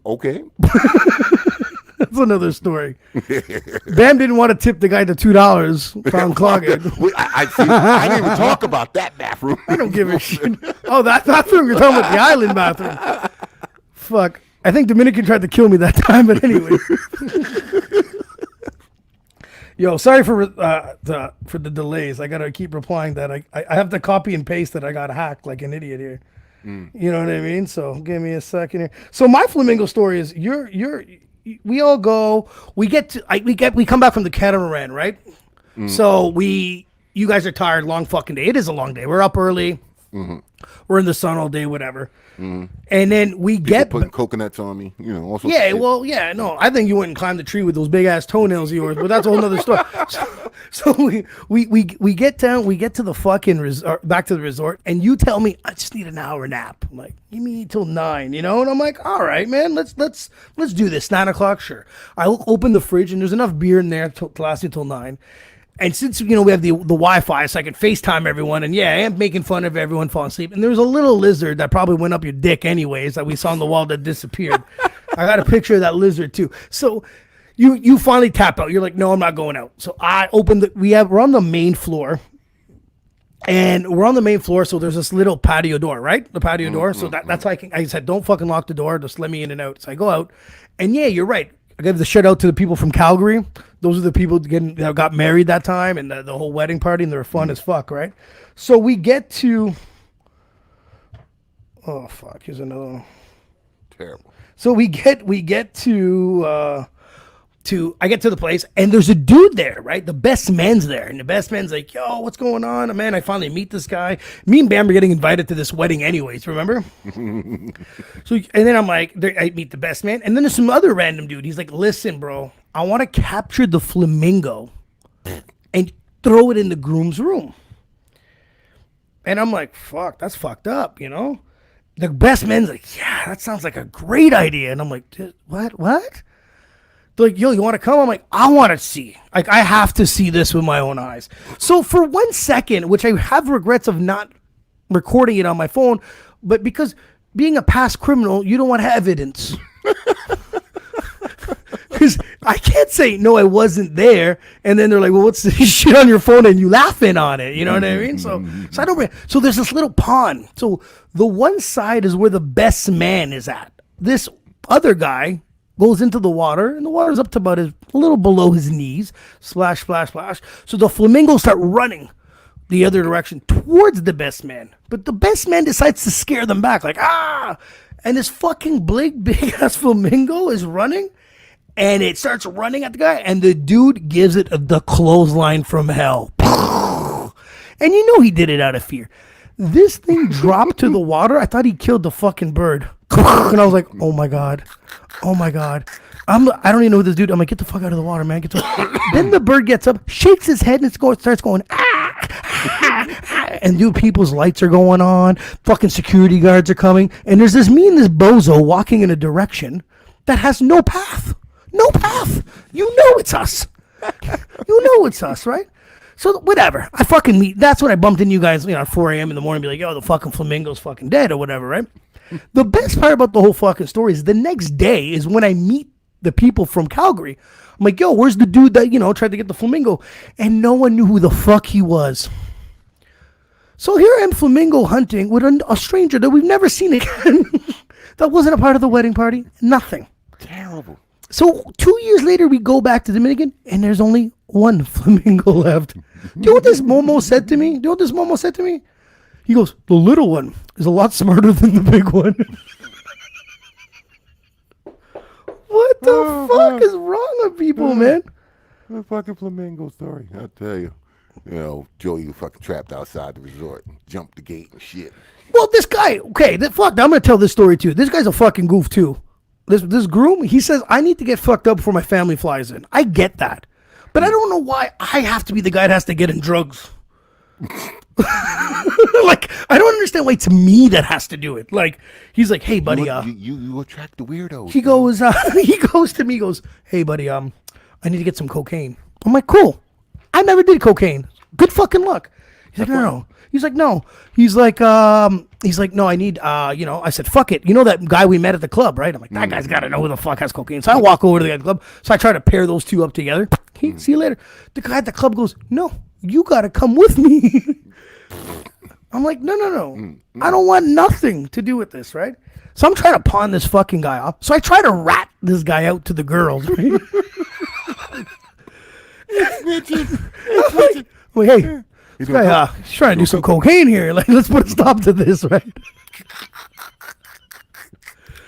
Okay. That's another story. Bam didn't want to tip the guy the $2 for unclogging. I didn't even talk about that bathroom. I don't give a shit. Oh, that bathroom? You're talking about the island bathroom. Fuck. I think Dominican tried to kill me that time, but anyway. Yo, sorry for the delays. I gotta keep replying that. I have to copy and paste that I got hacked like an idiot here. You know what I mean? So give me a second here. So my flamingo story is we all go. We come back from the catamaran, right? So you guys are tired. Long fucking day. It is a long day. We're up early. We're in the sun all day, whatever. And then people putting coconuts on me, you know. Also no, I think you went and climbed the tree with those big ass toenails of yours, but that's a whole nother story. So we get down, we get to the fucking resort, back to the resort, and you tell me I just need an hour nap. I'm like, give me till 9, you know, and I'm like, all right, man, let's do this. 9 o'clock, sure. I open the fridge and there's enough beer in there to last me till 9. And since, you know, we have the Wi-Fi, so I can FaceTime everyone. And yeah, I am making fun of everyone falling asleep. And there was a little lizard that probably went up your dick anyways that we saw on the wall that disappeared. I got a picture of that lizard too. So you finally tap out. You're like, no, I'm not going out. So I opened we're on the main floor. And we're on the main floor, so there's this little patio door, right? The patio door. So that's how I said, don't fucking lock the door. Just let me in and out. So I go out. And yeah, you're right. I gave the shout out to the people from Calgary. Those are the people that got married that time and the whole wedding party, and they were fun as fuck, right? So we get to... Oh, fuck. Here's another one. Terrible. So we get to I get to the place, and there's a dude there, right? The best man's there, and the best man's like, yo, what's going on? Man, I finally meet this guy. Me and Bam are getting invited to this wedding anyways, remember? So, and then I'm like, I meet the best man, and then there's some other random dude. He's like, listen, bro, I want to capture the flamingo and throw it in the groom's room. And I'm like, fuck, that's fucked up, you know? The best man's like, yeah, that sounds like a great idea. And I'm like, what? They're like, yo, you want to come? I'm like, I want to see. Like, I have to see this with my own eyes. So for 1 second, which I have regrets of not recording it on my phone, but because being a past criminal, you don't want evidence. Because I can't say, no, I wasn't there. And then they're like, well, what's this shit on your phone? And you laughing on it. You know what I mean? So I don't. So there's this little pond. So the one side is where the best man is at. This other guy goes into the water, and the water's up to about a little below his knees. Splash, splash, splash. So the flamingos start running the other direction towards the best man. But the best man decides to scare them back, like, ah! And this fucking big-ass flamingo is running, and it starts running at the guy, and the dude gives it the clothesline from hell. And you know he did it out of fear. This thing dropped to the water. I thought he killed the fucking bird. And I was like, oh my God. I don't even know who this dude. I'm like, get the fuck out of the water, man. Then the bird gets up, shakes his head, and starts going, and dude, people's lights are going on. Fucking security guards are coming, and there's me and this bozo walking in a direction that has no path. No path. You know it's us. You know it's us, right? So whatever. I fucking meet. That's when I bumped into you guys, at 4 a.m. in the morning, be like, yo, the fucking flamingo's fucking dead or whatever, right? The best part about the whole fucking story is the next day is when I meet the people from Calgary. I'm like, yo, where's the dude that, tried to get the flamingo? And no one knew who the fuck he was. So here I am flamingo hunting with a stranger that we've never seen again. That wasn't a part of the wedding party. Nothing. Terrible. So 2 years later, we go back to Dominican, and there's only one flamingo left. Do you know what this Momo said to me? He goes, the little one is a lot smarter than the big one. What the fuck is wrong with people, man? The fucking flamingo story, I'll tell you. Joey was fucking trapped outside the resort, jumped the gate and shit. Well, this guy, okay, I'm going to tell this story too. This guy's a fucking goof too. This groom, he says, I need to get fucked up before my family flies in. I get that. But I don't know why I have to be the guy that has to get in drugs. Like, I don't understand why it's me that has to do it. Like, he's like, hey, buddy. You attract the weirdos. He goes to me, hey, buddy, I need to get some cocaine. I'm like, cool. I never did cocaine. Good fucking luck. He's like, no. He's like, no. He's like, no, I need, I said, fuck it. You know that guy we met at the club, right? I'm like, that guy's got to know who the fuck has cocaine. So I walk over to the guy at the club. So I try to pair those two up together. See you later. The guy at the club goes, no, you got to come with me. I'm like, no. I don't want nothing to do with this, right? So I'm trying to pawn this fucking guy off. So I try to rat this guy out to the girls, right? I'm like, hey, this guy, he's trying to do some cocaine here. Like, let's put a stop to this, right?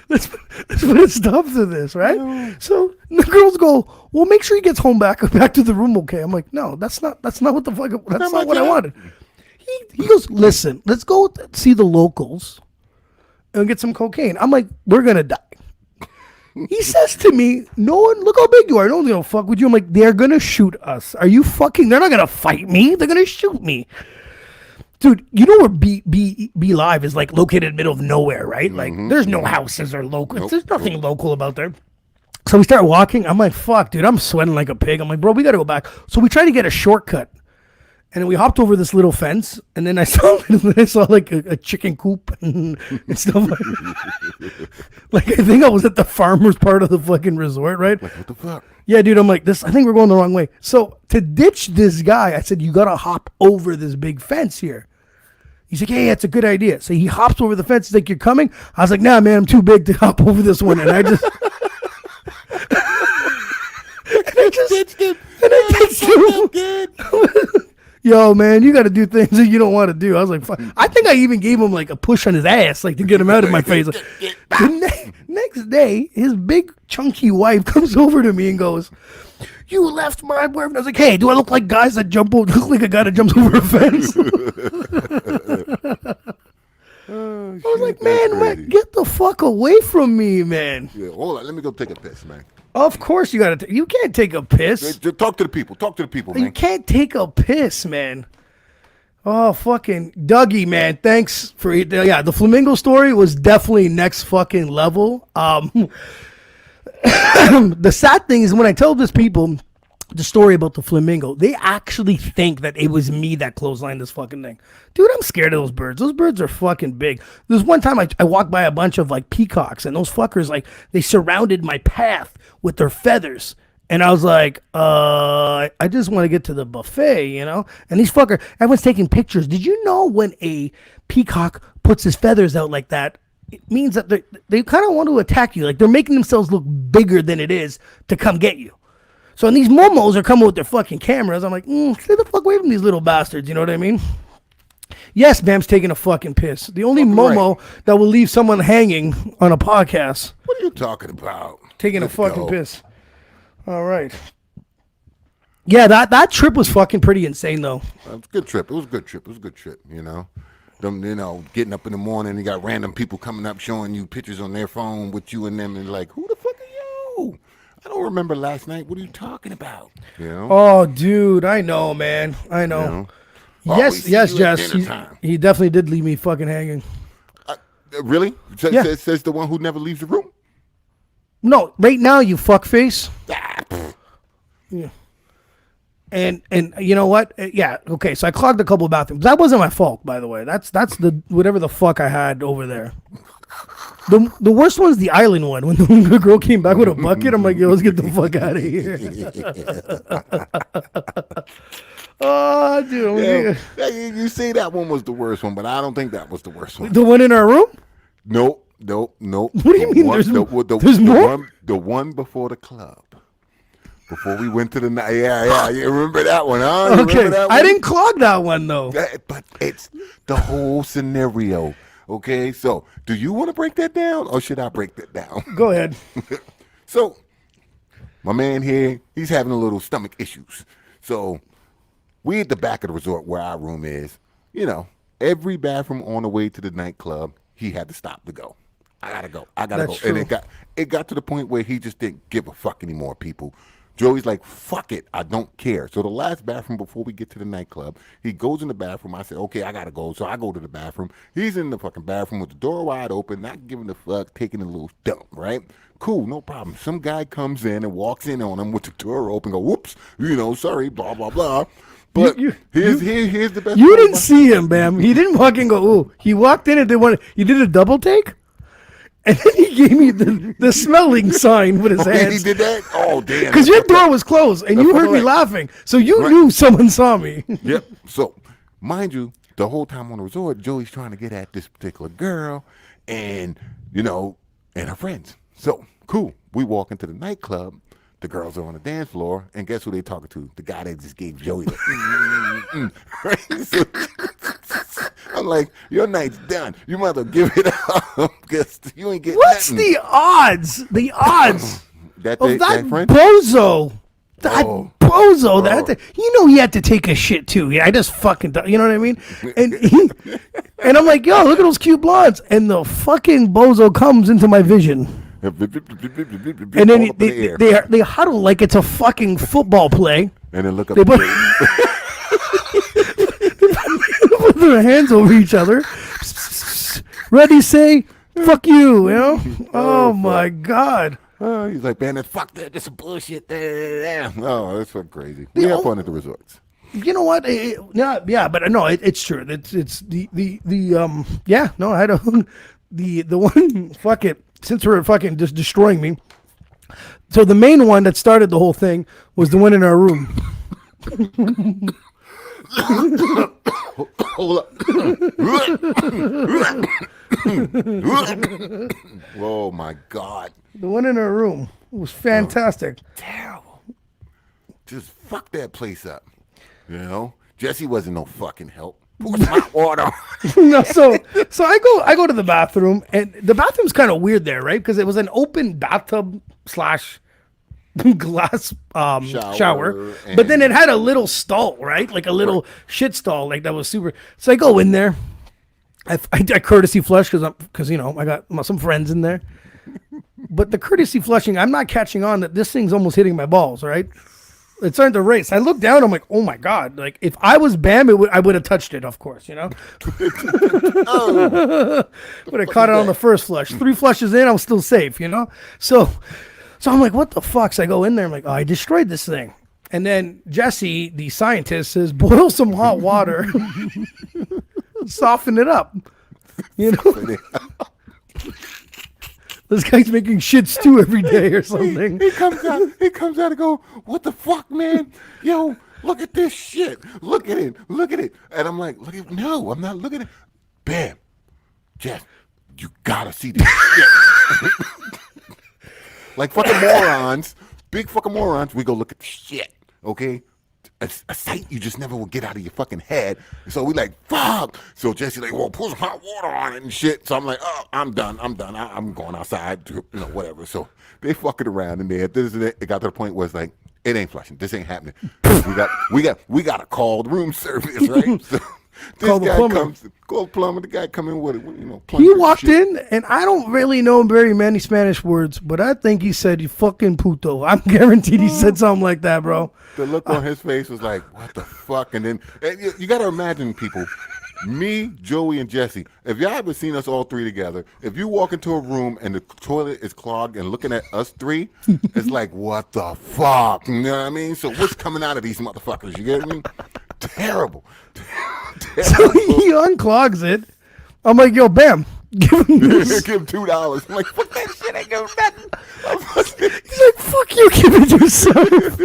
Let's put a stop to this, right? So the girls go, well, make sure he gets home back to the room, okay? I'm like, no, that's not what the fuck. That's not what I wanted. He goes, listen, let's go see the locals and get some cocaine. I'm like, we're gonna die. He says to me, no one, look how big you are. No one's gonna fuck with you. I'm like, they're gonna shoot us. Are you fucking? They're not gonna fight me. They're gonna shoot me. Dude, you know where B Live is, like, located in the middle of nowhere, right? Like, there's no houses or local. Nope. There's nothing local about there. So we start walking. I'm like, fuck, dude, I'm sweating like a pig. I'm like, bro, we got to go back. So we try to get a shortcut. And then we hopped over this little fence. And then I saw like a chicken coop and stuff like that. Like, I think I was at the farmer's part of the fucking resort, right? Like, what the fuck? Yeah, dude, I'm like, I think we're going the wrong way. So to ditch this guy, I said, you got to hop over this big fence here. He's like, hey, that's a good idea. So he hops over the fence. He's like, you're coming? I was like, nah, man, I'm too big to hop over this one. And I just... ditched him. Yo, man, you got to do things that you don't want to do. I was like, fuck. I think I even gave him like a push on his ass, like to get him out of my face. The next day, his big chunky wife comes over to me and goes, you left my boyfriend. I was like, hey, do I look like guys that look like a guy that jumps over a fence? I was like, man, get the fuck away from me, man. Yeah, hold on, let me go take a piss, man. Of course you gotta. You can't take a piss. Just talk to the people. Man. You can't take a piss, man. Oh, fucking Dougie, man. Thanks for the flamingo story was definitely next fucking level. The sad thing is when I tell these people the story about the flamingo, they actually think that it was me that clotheslined this fucking thing. Dude, I'm scared of those birds. Those birds are fucking big. There's one time I walked by a bunch of like peacocks, and those fuckers, like, they surrounded my path with their feathers. And I was like, I just want to get to the buffet, you know? And these fuckers, everyone's taking pictures. Did you know when a peacock puts his feathers out like that, it means that they kind of want to attack you. Like, they're making themselves look bigger than it is to come get you. So when these momos are coming with their fucking cameras, I'm like, stay the fuck away from these little bastards, you know what I mean? Yes, Bam's taking a fucking piss. The only momo that will leave someone hanging on a podcast. What are you talking about? Taking a fucking piss. All right. Yeah, that trip was fucking pretty insane, though. It was a good trip. It was a good trip, you know. Them, getting up in the morning, you got random people coming up showing you pictures on their phone with you and them, and like, who the fuck are you? I don't remember last night. What are you talking about? You know? Oh, dude, I know, man. I know. You know? Yes, Always see yes, you at Jess. dinner time. He definitely did leave me fucking hanging. Really? Yeah. Says the one who never leaves the room? No, right now, you fuckface. Ah, pfft. Yeah. And you know what? Yeah, okay. So I clogged a couple of bathrooms. That wasn't my fault, by the way. That's the whatever the fuck I had over there. The worst one's the island one. When the girl came back with a bucket, I'm like, yo, let's get the fuck out of here. Oh, dude. Yeah, you see that one was the worst one, but I don't think that was the worst one. The one in our room? Nope. What do you mean? There's more? The one before the club. Before we went to the night. Yeah. You remember that one, huh? You Okay. remember that one? I didn't clog that one, though. But it's the whole scenario. Okay, so do you want to break that down, or should I break that down? Go ahead. So, my man here, he's having a little stomach issues. So, we at the back of the resort where our room is. You know, every bathroom on the way to the nightclub, he had to stop to go. I gotta go. That's And true. it got to the point where he just didn't give a fuck anymore, people. Joey's like, fuck it, I don't care. So the last bathroom before we get to the nightclub, he goes in the bathroom. I said, okay, I gotta go. So I go to the bathroom. He's in the fucking bathroom with the door wide open, not giving a fuck, taking a little dump, right? Cool, no problem. Some guy comes in and walks in on him with the door open, go, whoops, sorry, blah, blah, blah. But here's the best You part didn't about- see him, Bam. He didn't walk in and go, ooh. He walked in and did one. You did a double take? And then he gave me the smelling sign with his Okay, he hands. did that? Oh, damn. Because your door was closed and you heard me Right. laughing. So you Right. knew someone saw me. Yep. So, mind you, the whole time on the resort, Joey's trying to get at this particular girl and, and her friends. So, cool. We walk into the nightclub. The girls are on the dance floor. And guess who they talking to? The guy that just gave Joey the right? So, I'm like, your night's done. You might as well give it up because you ain't getting What's nothing. the odds? The odds that of that friend? bozo. That Oh. bozo. That he had to take a shit too. Yeah, I just fucking, you know what I mean? And I'm like, yo, look at those cute blondes. And the fucking bozo comes into my vision. And then All up in the air. they huddle like it's a fucking football play. And then look up. They put, put their hands over each other. Ready, say, fuck you, Oh my God. Oh, he's like, man, fuck that. This is bullshit. Oh, that's so crazy. We have fun at the resorts. You know what? But no, it's true. It's yeah. No, I don't. The one, fuck it. Since we're fucking just destroying me. So the main one that started the whole thing was the one in our room. Hold up. Oh my God. The one in our room was fantastic. Terrible. Just fuck that place up. Jesse wasn't no fucking help. Pour some hot water. No, so I go to the bathroom, and the bathroom's kind of weird there, right? Because it was an open bathtub / glass shower, but then it had a little stall, right? Like a little shit stall, like that was super. So I go in there, I courtesy flush because I got some friends in there, but the courtesy flushing, I'm not catching on that this thing's almost hitting my balls, right? It's starting to race. I look down. I'm like, oh my God! Like if I was Bam, I would have touched it, of course, Oh. But I caught it on the first flush. 3 flushes in, I'm still safe, So I'm like, what the fuck? So I go in there. I'm like, oh, I destroyed this thing. And then Jesse, the scientist, says, boil some hot water, soften it up. This guy's making shit stew every day or something. He comes out and go, what the fuck, man? Yo, look at this shit. Look at it. And I'm like, no, I'm not looking at it. Bam. Jeff, you gotta see this shit. Like fucking morons, big fucking morons, we go look at the shit, okay? A sight you just never will get out of your fucking head. So we like, fuck. So Jesse's like, well, put some hot water on it and shit. So I'm like, oh, I'm done. I'm going outside, whatever. So they fucking around in there. It got to the point where it's like, it ain't flushing. This ain't happening. We got to call the room service, right? Call the guy plumber. Call the plumber. The guy come in with it. He walked in, and I don't really know very many Spanish words, but I think he said, "You fucking puto." I'm guaranteed he said something like that, bro. The look on his face was like, "What the fuck?" And then you got to imagine, people. Me, Joey, and Jesse. If y'all ever seen us all three together, if you walk into a room and the toilet is clogged and looking at us three, it's like, what the fuck? You know what I mean? So what's coming out of these motherfuckers? You get me? Terrible. So he unclogs it. I'm like, yo, bam. Give him this. Give him $2. I'm like, fuck that shit. I give him nothing. He's like, fuck you, give it yourself.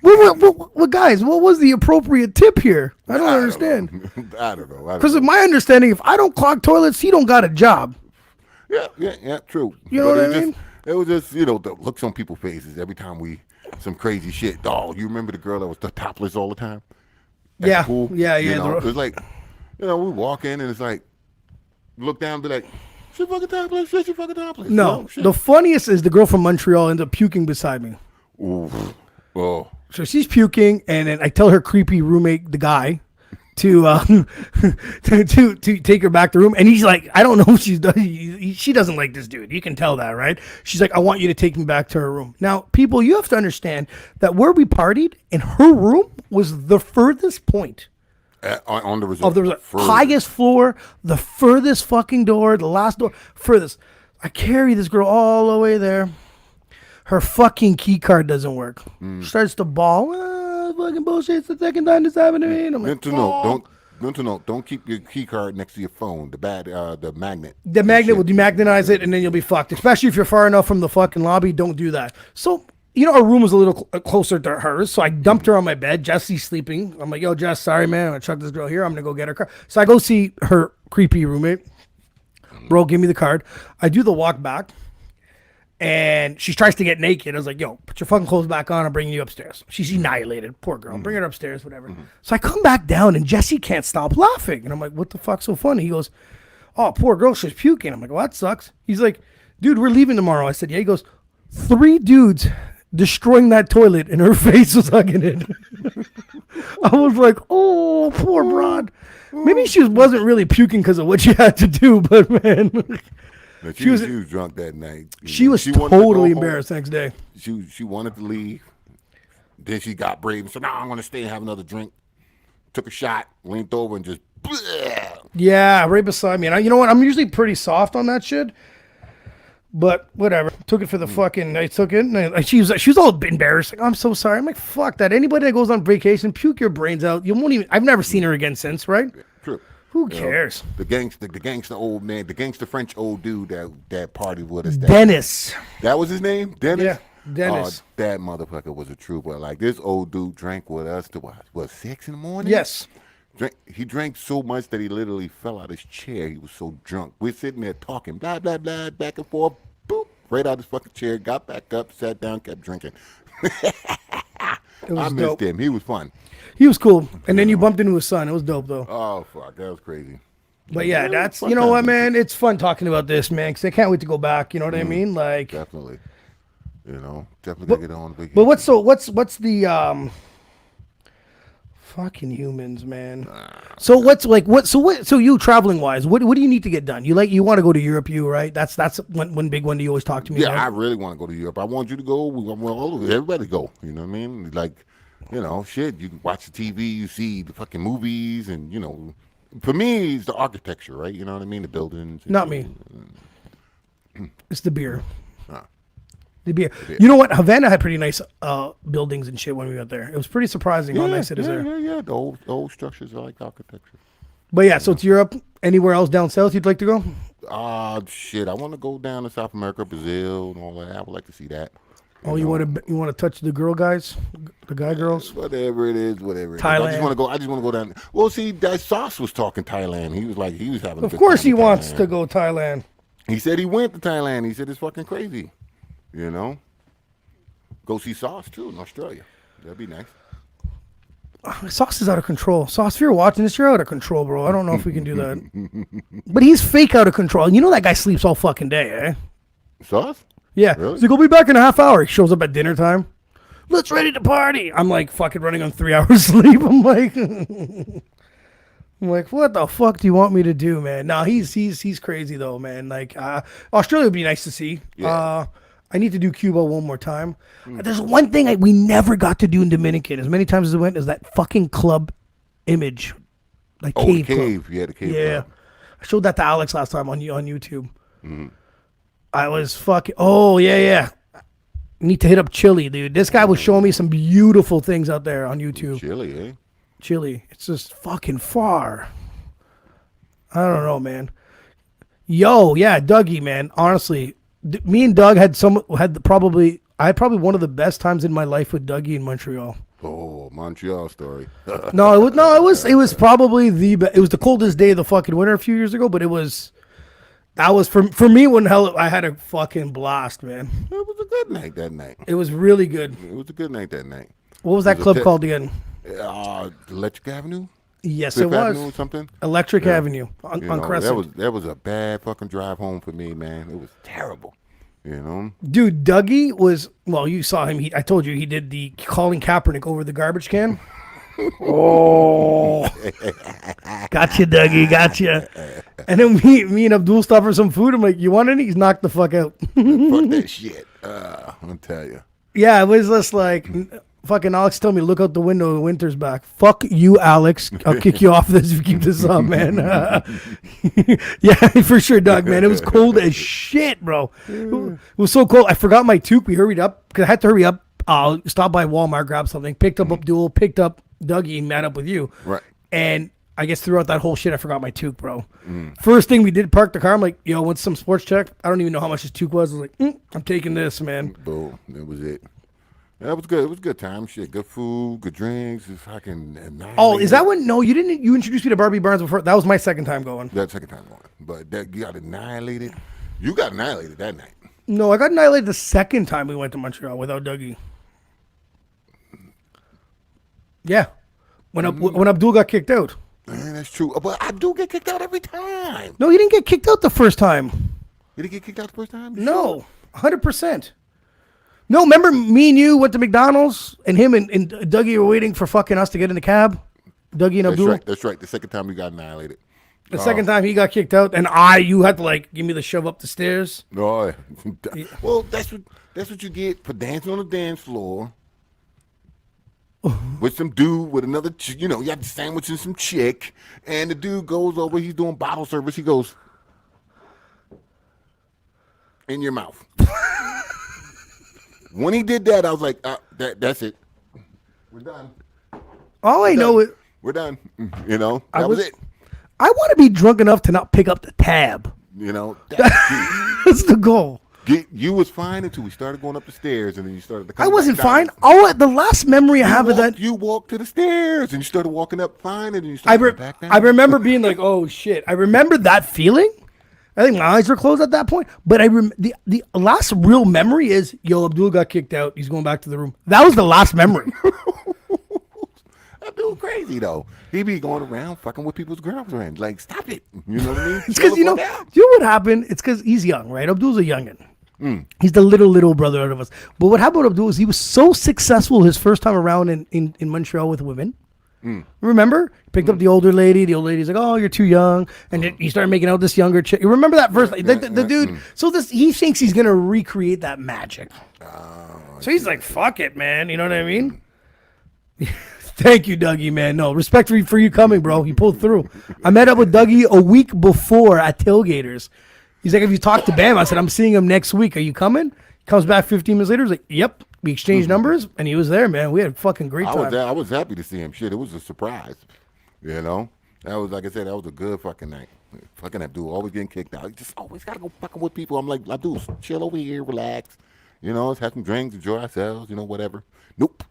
Well, guys, what was the appropriate tip here? I don't understand. I don't know. Because of my understanding, if I don't clog toilets, he don't got a job. Yeah, true. You know what I mean? It was just, the looks on people's faces every time some crazy shit. Oh, you remember the girl that was topless all the time? At the pool? Yeah. It was like, we walk in and it's like, look down and be like, she fucking topless, she fucking topless. No, the funniest is the girl from Montreal ends up puking beside me. Ooh. Oh. So she's puking, and then I tell her creepy roommate, the guy, to take her back to the room. And he's like, I don't know what she's done. She doesn't like this dude. You can tell that, right? She's like, I want you to take me back to her room. Now, people, you have to understand that where we partied, in her room was the furthest point. On the resort. Of the resort. Highest floor, the furthest fucking door, the last door, furthest. I carry this girl all the way there. Her fucking key card doesn't work. Starts to bawl. Fucking bullshit. It's the second time this happened to me. And I'm like, don't keep your key card next to your phone. The magnet. The magnet will demagnetize it, and then you'll be fucked. Especially if you're far enough from the fucking lobby. Don't do that. So, our room was a little closer to hers. So I dumped her on my bed. Jesse's sleeping. I'm like, yo, Jess, sorry, man. I'm going to chuck this girl here. I'm going to go get her car. So I go see her creepy roommate. Bro, give me the card. I do the walk back. And she tries to get naked. I was like, yo, put your fucking clothes back on. I'm bringing you upstairs. She's annihilated. Poor girl. Bring her upstairs, whatever. So I come back down, and Jesse can't stop laughing. And I'm like, what the fuck's so funny? He goes, oh, poor girl, she's puking. I'm like, well, that sucks. He's like, dude, we're leaving tomorrow. I said, yeah. He goes, 3 dudes destroying that toilet, and her face was hugging it. I was like, oh, poor broad. Maybe she wasn't really puking because of what she had to do, but man... She was drunk that night. She was totally embarrassed the next day. She wanted to leave. Then she got brave and said, no, I'm going to stay and have another drink. Took a shot, leaned over and just... Bleh. Yeah, right beside me. And you know what? I'm usually pretty soft on that shit. But whatever. Took it for the fucking... I took it. And she was all embarrassed. Like, I'm so sorry. I'm like, fuck that. Anybody that goes on vacation, puke your brains out. You won't even... I've never seen her again since, right? True. Who cares? The gangster old man, the gangster French old dude that partied with us. Dennis. That was his name? Dennis? Yeah, Dennis. That motherfucker was a trooper. Like, this old dude drank with us to what 6 in the morning? Yes. He drank so much that he literally fell out his chair. He was so drunk. We're sitting there talking, blah, blah, blah, back and forth. Boop, right out his fucking chair, got back up, sat down, kept drinking. I missed him. He was fun. He was cool. And then you bumped into his son. It was dope, though. Oh, fuck. That was crazy. But yeah, that's, you know what, man? It's fun talking about this, man, because I can't wait to go back. You know what I mean? Like, definitely. Definitely gonna get on vacation. But what's the fucking humans, man? So you traveling wise, what do you need to get done? You want to go to Europe, right? That's one big one that you always talk to me about. Yeah, I really want to go to Europe. I want you to go. We want all of it. Everybody go. You know what I mean? Like, shit, you can watch the TV, you see the fucking movies, and, for me, it's the architecture, right? You know what I mean? The buildings. Not me. It's the beer. The beer. You know what? Havana had pretty nice buildings and shit when we got there. It was pretty surprising how nice it is there. Yeah. The old structures are like architecture. But yeah, so it's Europe. Anywhere else down south you'd like to go? Shit, I want to go down to South America, Brazil, and all that. I would like to see that. You want to touch the girl guys, the guy girls? Whatever it is. Thailand. I just want to go down. Well, see, that Sauce was talking Thailand. He was having. Of course, he wants to go Thailand. He said he went to Thailand. He said it's fucking crazy. Go see Sauce too in Australia. That'd be nice. Sauce is out of control. Sauce, if you're watching this, you're out of control, bro. I don't know if we can do that. But he's fake out of control. You know that guy sleeps all fucking day, eh? Sauce? Yeah. Really? He's like, I'll be back in a half hour. He shows up at dinner time. let's ready to party. I'm like fucking running on 3 hours sleep. I'm like, what the fuck do you want me to do, man? No, he's crazy though, man. Like Australia would be nice to see. Yeah. I need to do Cuba one more time. There's one thing we never got to do in Dominican. As many times as we went, is that fucking club image, like cave. The cave. Club. Yeah, the cave. Yeah, Club. I showed that to Alex last time on YouTube. I was fucking. Oh yeah. Need to hit up Chile, dude. This guy was showing me some beautiful things out there on YouTube. Chile, eh? Chile. It's just fucking far. I don't know, man. Yo, yeah, Dougie, man. Honestly, me and Doug had probably one of the best times in my life with Dougie in Montreal. Oh, Montreal story. It was probably it was the coldest day of the fucking winter a few years ago, but that was for me when I had a fucking blast, man. It was a good night that night. It was really good. It was a good night that night. What was that club called again? Electric Avenue? Yes, Fifth it was. Avenue or something? Electric Avenue on Crescent. That was a bad fucking drive home for me, man. It was terrible. You know? Dude, Dougie was, well, you saw him. I told you he did the calling Kaepernick over the garbage can. Oh. Gotcha, Dougie. Gotcha. And then me and Abdul stopped for some food. I'm like, you want any? He's knocked the fuck out. Fuck that shit. I'll tell you. Yeah, it was just like, fucking Alex told me, look out the window, the winter's back. Fuck you, Alex. I'll kick you off this if you keep this up, man. Yeah, for sure, Doug, man. It was cold as shit, bro. It was so cold. I forgot my toque. We hurried up because I had to hurry up. Stop by Walmart, grab something, picked up Abdul, picked up Dougie, and met up with you. Right. And I guess throughout that whole shit, I forgot my toque, bro. First thing we did, park the car. I'm like, yo, what's some sports check? I don't even know how much his toque was. I was like, I'm taking this, man. Boom. That was it. That was good. It was a good time. Shit, good food, good drinks. It's fucking. Oh, is that when? No, you didn't. You introduced me to Barbie Barnes before. That was my second time going. That second time going, but that you got annihilated. You got annihilated that night. No, I got annihilated the second time we went to Montreal without Dougie. Yeah, when Abdul got kicked out. Man, that's true. But I do get kicked out every time. No, he didn't get kicked out the first time. Did he get kicked out the first time? No, 100%. No, remember me and you went to McDonald's and him and Dougie were waiting for fucking us to get in the cab? Dougie and Abdul? That's right. The second time we got annihilated. The second time he got kicked out and you had to like give me the shove up the stairs. No. Well, that's what you get for dancing on the dance floor. With some dude with another, you have the sandwich and some chick, and the dude goes over, he's doing bottle service, he goes, in your mouth. When he did that, I was like, that's it. We're done. All I know is... We're done. That was it. I want to be drunk enough to not pick up the tab. That's the goal. You was fine until we started going up the stairs, and then you started to come I wasn't back down. fine. The last memory I have of that... You walked to the stairs, and you started walking up fine, and then you started going back down. I remember being like, oh, shit. I remember that feeling. I think my eyes were closed at that point. But the last real memory is, yo, Abdul got kicked out. He's going back to the room. That was the last memory. That dude crazy, though. He be going around fucking with people's girlfriends. Like, stop it. You know what I mean? It's because, you know what happened? It's because he's young, right? Abdul's a youngin'. He's the little brother out of us. But what happened with Abdul is he was so successful his first time around in Montreal with women. Remember? He picked up the older lady. The old lady's like, oh, you're too young. And then he started making out this younger chick. You remember that first? The dude. So he thinks he's going to recreate that magic. So he's like, fuck it, man. You know what I mean? Thank you, Dougie, man. No, respect for you coming, bro. He pulled through. I met up with Dougie a week before at Tailgaters. He's like, if you talk to Bam, I said, I'm seeing him next week. Are you coming? He comes back 15 minutes later. He's like, yep. We exchanged numbers, and he was there, man. We had a fucking great time. I was happy to see him. Shit, it was a surprise. That was, like I said, that was a good fucking night. Fucking Abdul, always getting kicked out. He just always got to go fucking with people. I'm like, Abdul, chill over here, relax. Let's have some drinks, enjoy ourselves, whatever. Nope.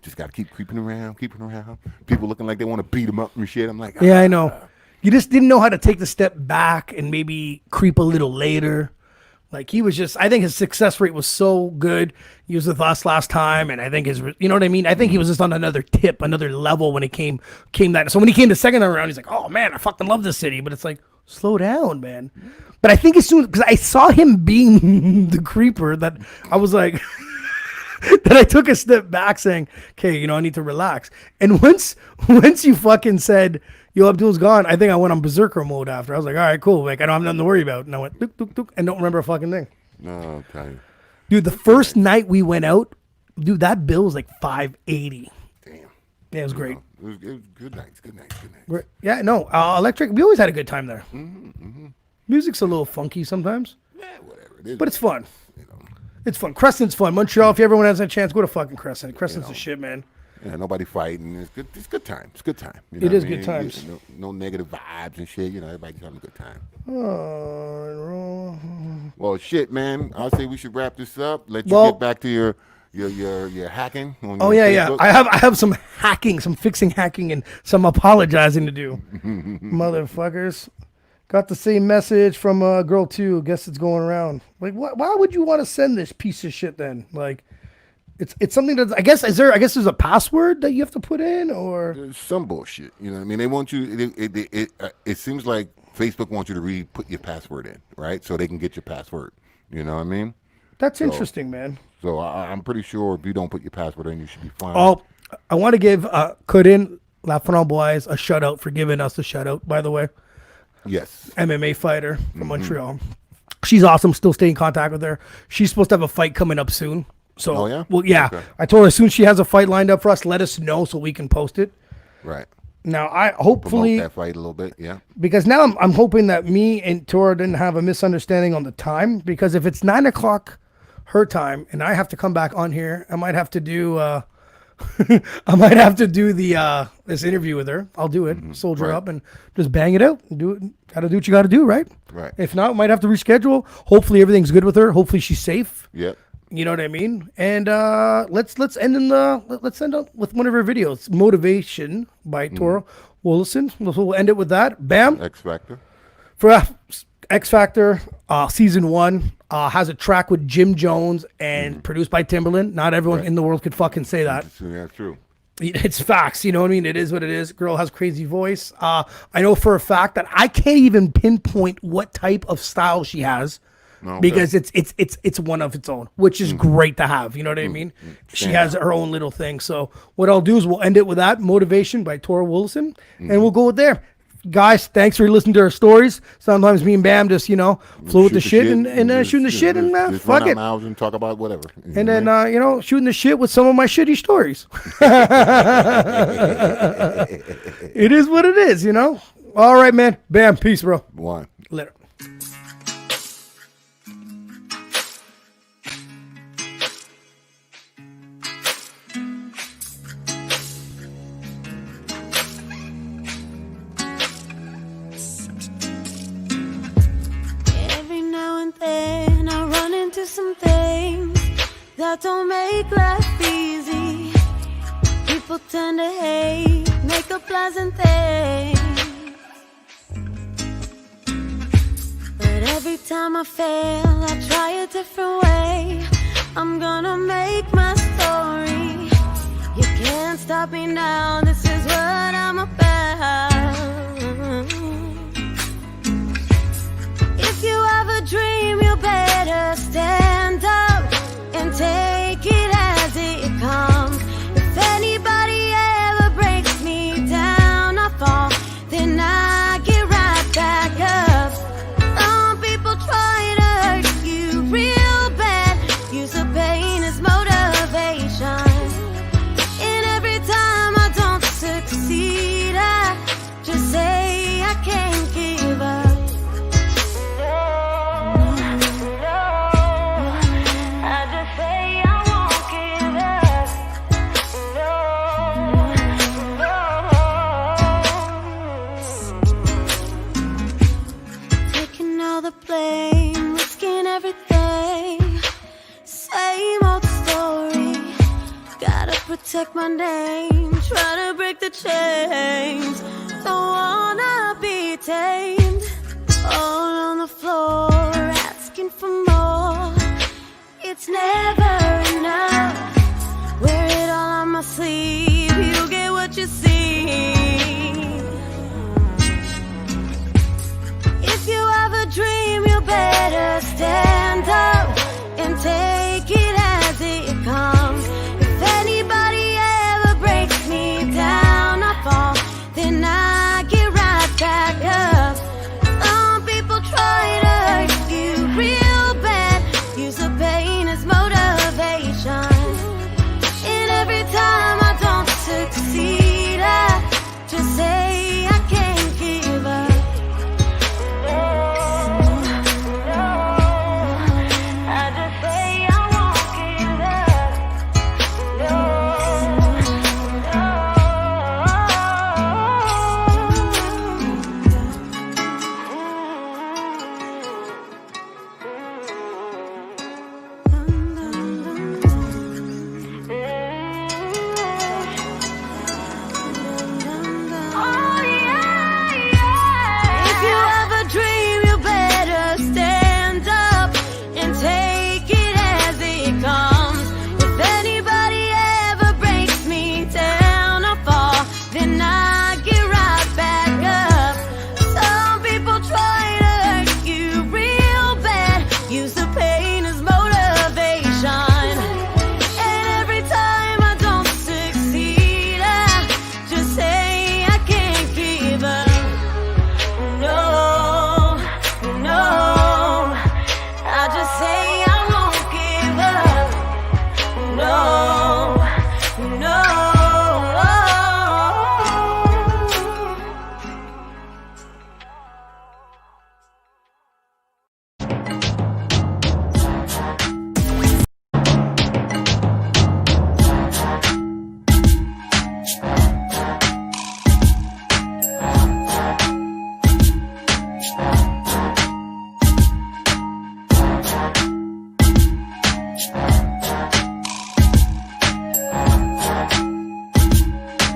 Just got to keep creeping around. People looking like they want to beat him up and shit. I'm like, yeah, I know. You just didn't know how to take the step back and maybe creep a little later. Like he was just, I think his success rate was so good. He was with us last time, and I think you know what I mean? I think he was just on another level when it came that. So when he came the second time around, he's like, oh man, I fucking love this city. But it's like, slow down, man. But I think as soon, because I saw him being the creeper, that I was like, then I took a step back saying, okay, I need to relax. And once you fucking said, yo, Abdul's gone, I think I went on berserker mode after. I was like, all right, cool. Like, I don't have nothing to worry about. And I went, dook, dook, dook, and don't remember a fucking thing. No, okay. Dude, the first night we went out, dude, that bill was like $580. Damn. Yeah, it was great. It was good nights. Yeah, no, electric, we always had a good time there. Music's a little funky sometimes. Yeah, whatever it is. But it's fun. It's fun. Crescent's fun. Montreal, if everyone has a chance, go to fucking Crescent. Crescent's the shit, man. Yeah, nobody fighting. It's good. It's good time. It's good time. It is good times. No negative vibes and shit. Everybody's having a good time. Oh, Well, shit, man. I'll say we should wrap this up. Let you get back to your hacking. On your Facebook. I have some fixing hacking and some apologizing to do. Motherfuckers. Got the same message from a girl too. Guess it's going around. Like, why would you want to send this piece of shit then? Like, it's something that I guess there's a password that you have to put in or There's some bullshit. You know what I mean? They want you. It seems like Facebook wants you to put your password in, right? So they can get your password. You know what I mean? That's interesting, man. So I'm pretty sure if you don't put your password in, you should be fine. Oh, I want to give Kudin La Boys a shout out for giving us a shout out. By the way. Yes. MMA fighter from Montreal. She's awesome. Still stay in contact with her. She's supposed to have a fight coming up soon. So, well, yeah. Okay. I told her as soon as she has a fight lined up for us, let us know so we can post it. Right. Now, I hopefully promote that fight a little bit, yeah. Because now I'm hoping that me and Tora didn't have a misunderstanding on the time. Because if it's 9:00 her time and I have to come back on here, I might have to do the this interview with her. I'll do it. Soldier up and just bang it out. Do it. Gotta do what you gotta do, right? Right. If not, might have to reschedule. Hopefully everything's good with her. Hopefully she's safe. Yep. You know what I mean? And let's end up with one of her videos, Motivation by Tora Willison. We'll end it with that. Bam. X Factor. For X Factor, season 1 has a track with Jim Jones and produced by Timbaland. Not everyone in the world could fucking say that. Yeah, true. It's facts, you know what I mean? It is what it is. Girl has crazy voice. I know for a fact that I can't even pinpoint what type of style she has. Okay. Because it's one of its own, which is great to have. You know what I mean? She has her own little thing. So what I'll do is we'll end it with that, Motivation by Tora Willison, and we'll go with there. Guys, thanks for listening to our stories. Sometimes me and Bam just, flow with the shit and shooting the shit and fuck it. And talk about whatever. And then, shooting the shit with some of my shitty stories. It is what it is, All right, man. Bam. Peace, bro. One. Later. Some things that don't make life easy. People tend to hate, make a pleasant thing. But every time I fail, I try a different way. I'm gonna make my story. You can't stop me now, this is what I'm about. If you have a dream, you better stand up and take it as it comes. If anybody ever breaks me down, I fall, then I get right back up. Some people try to hurt you real bad, use the pain as motivation. And every time I don't succeed, I just say I can't give up. Blame, risking everything. Same old story. Gotta protect my name. Try to break the chains. Don't wanna be tamed. All on the floor, asking for more. It's never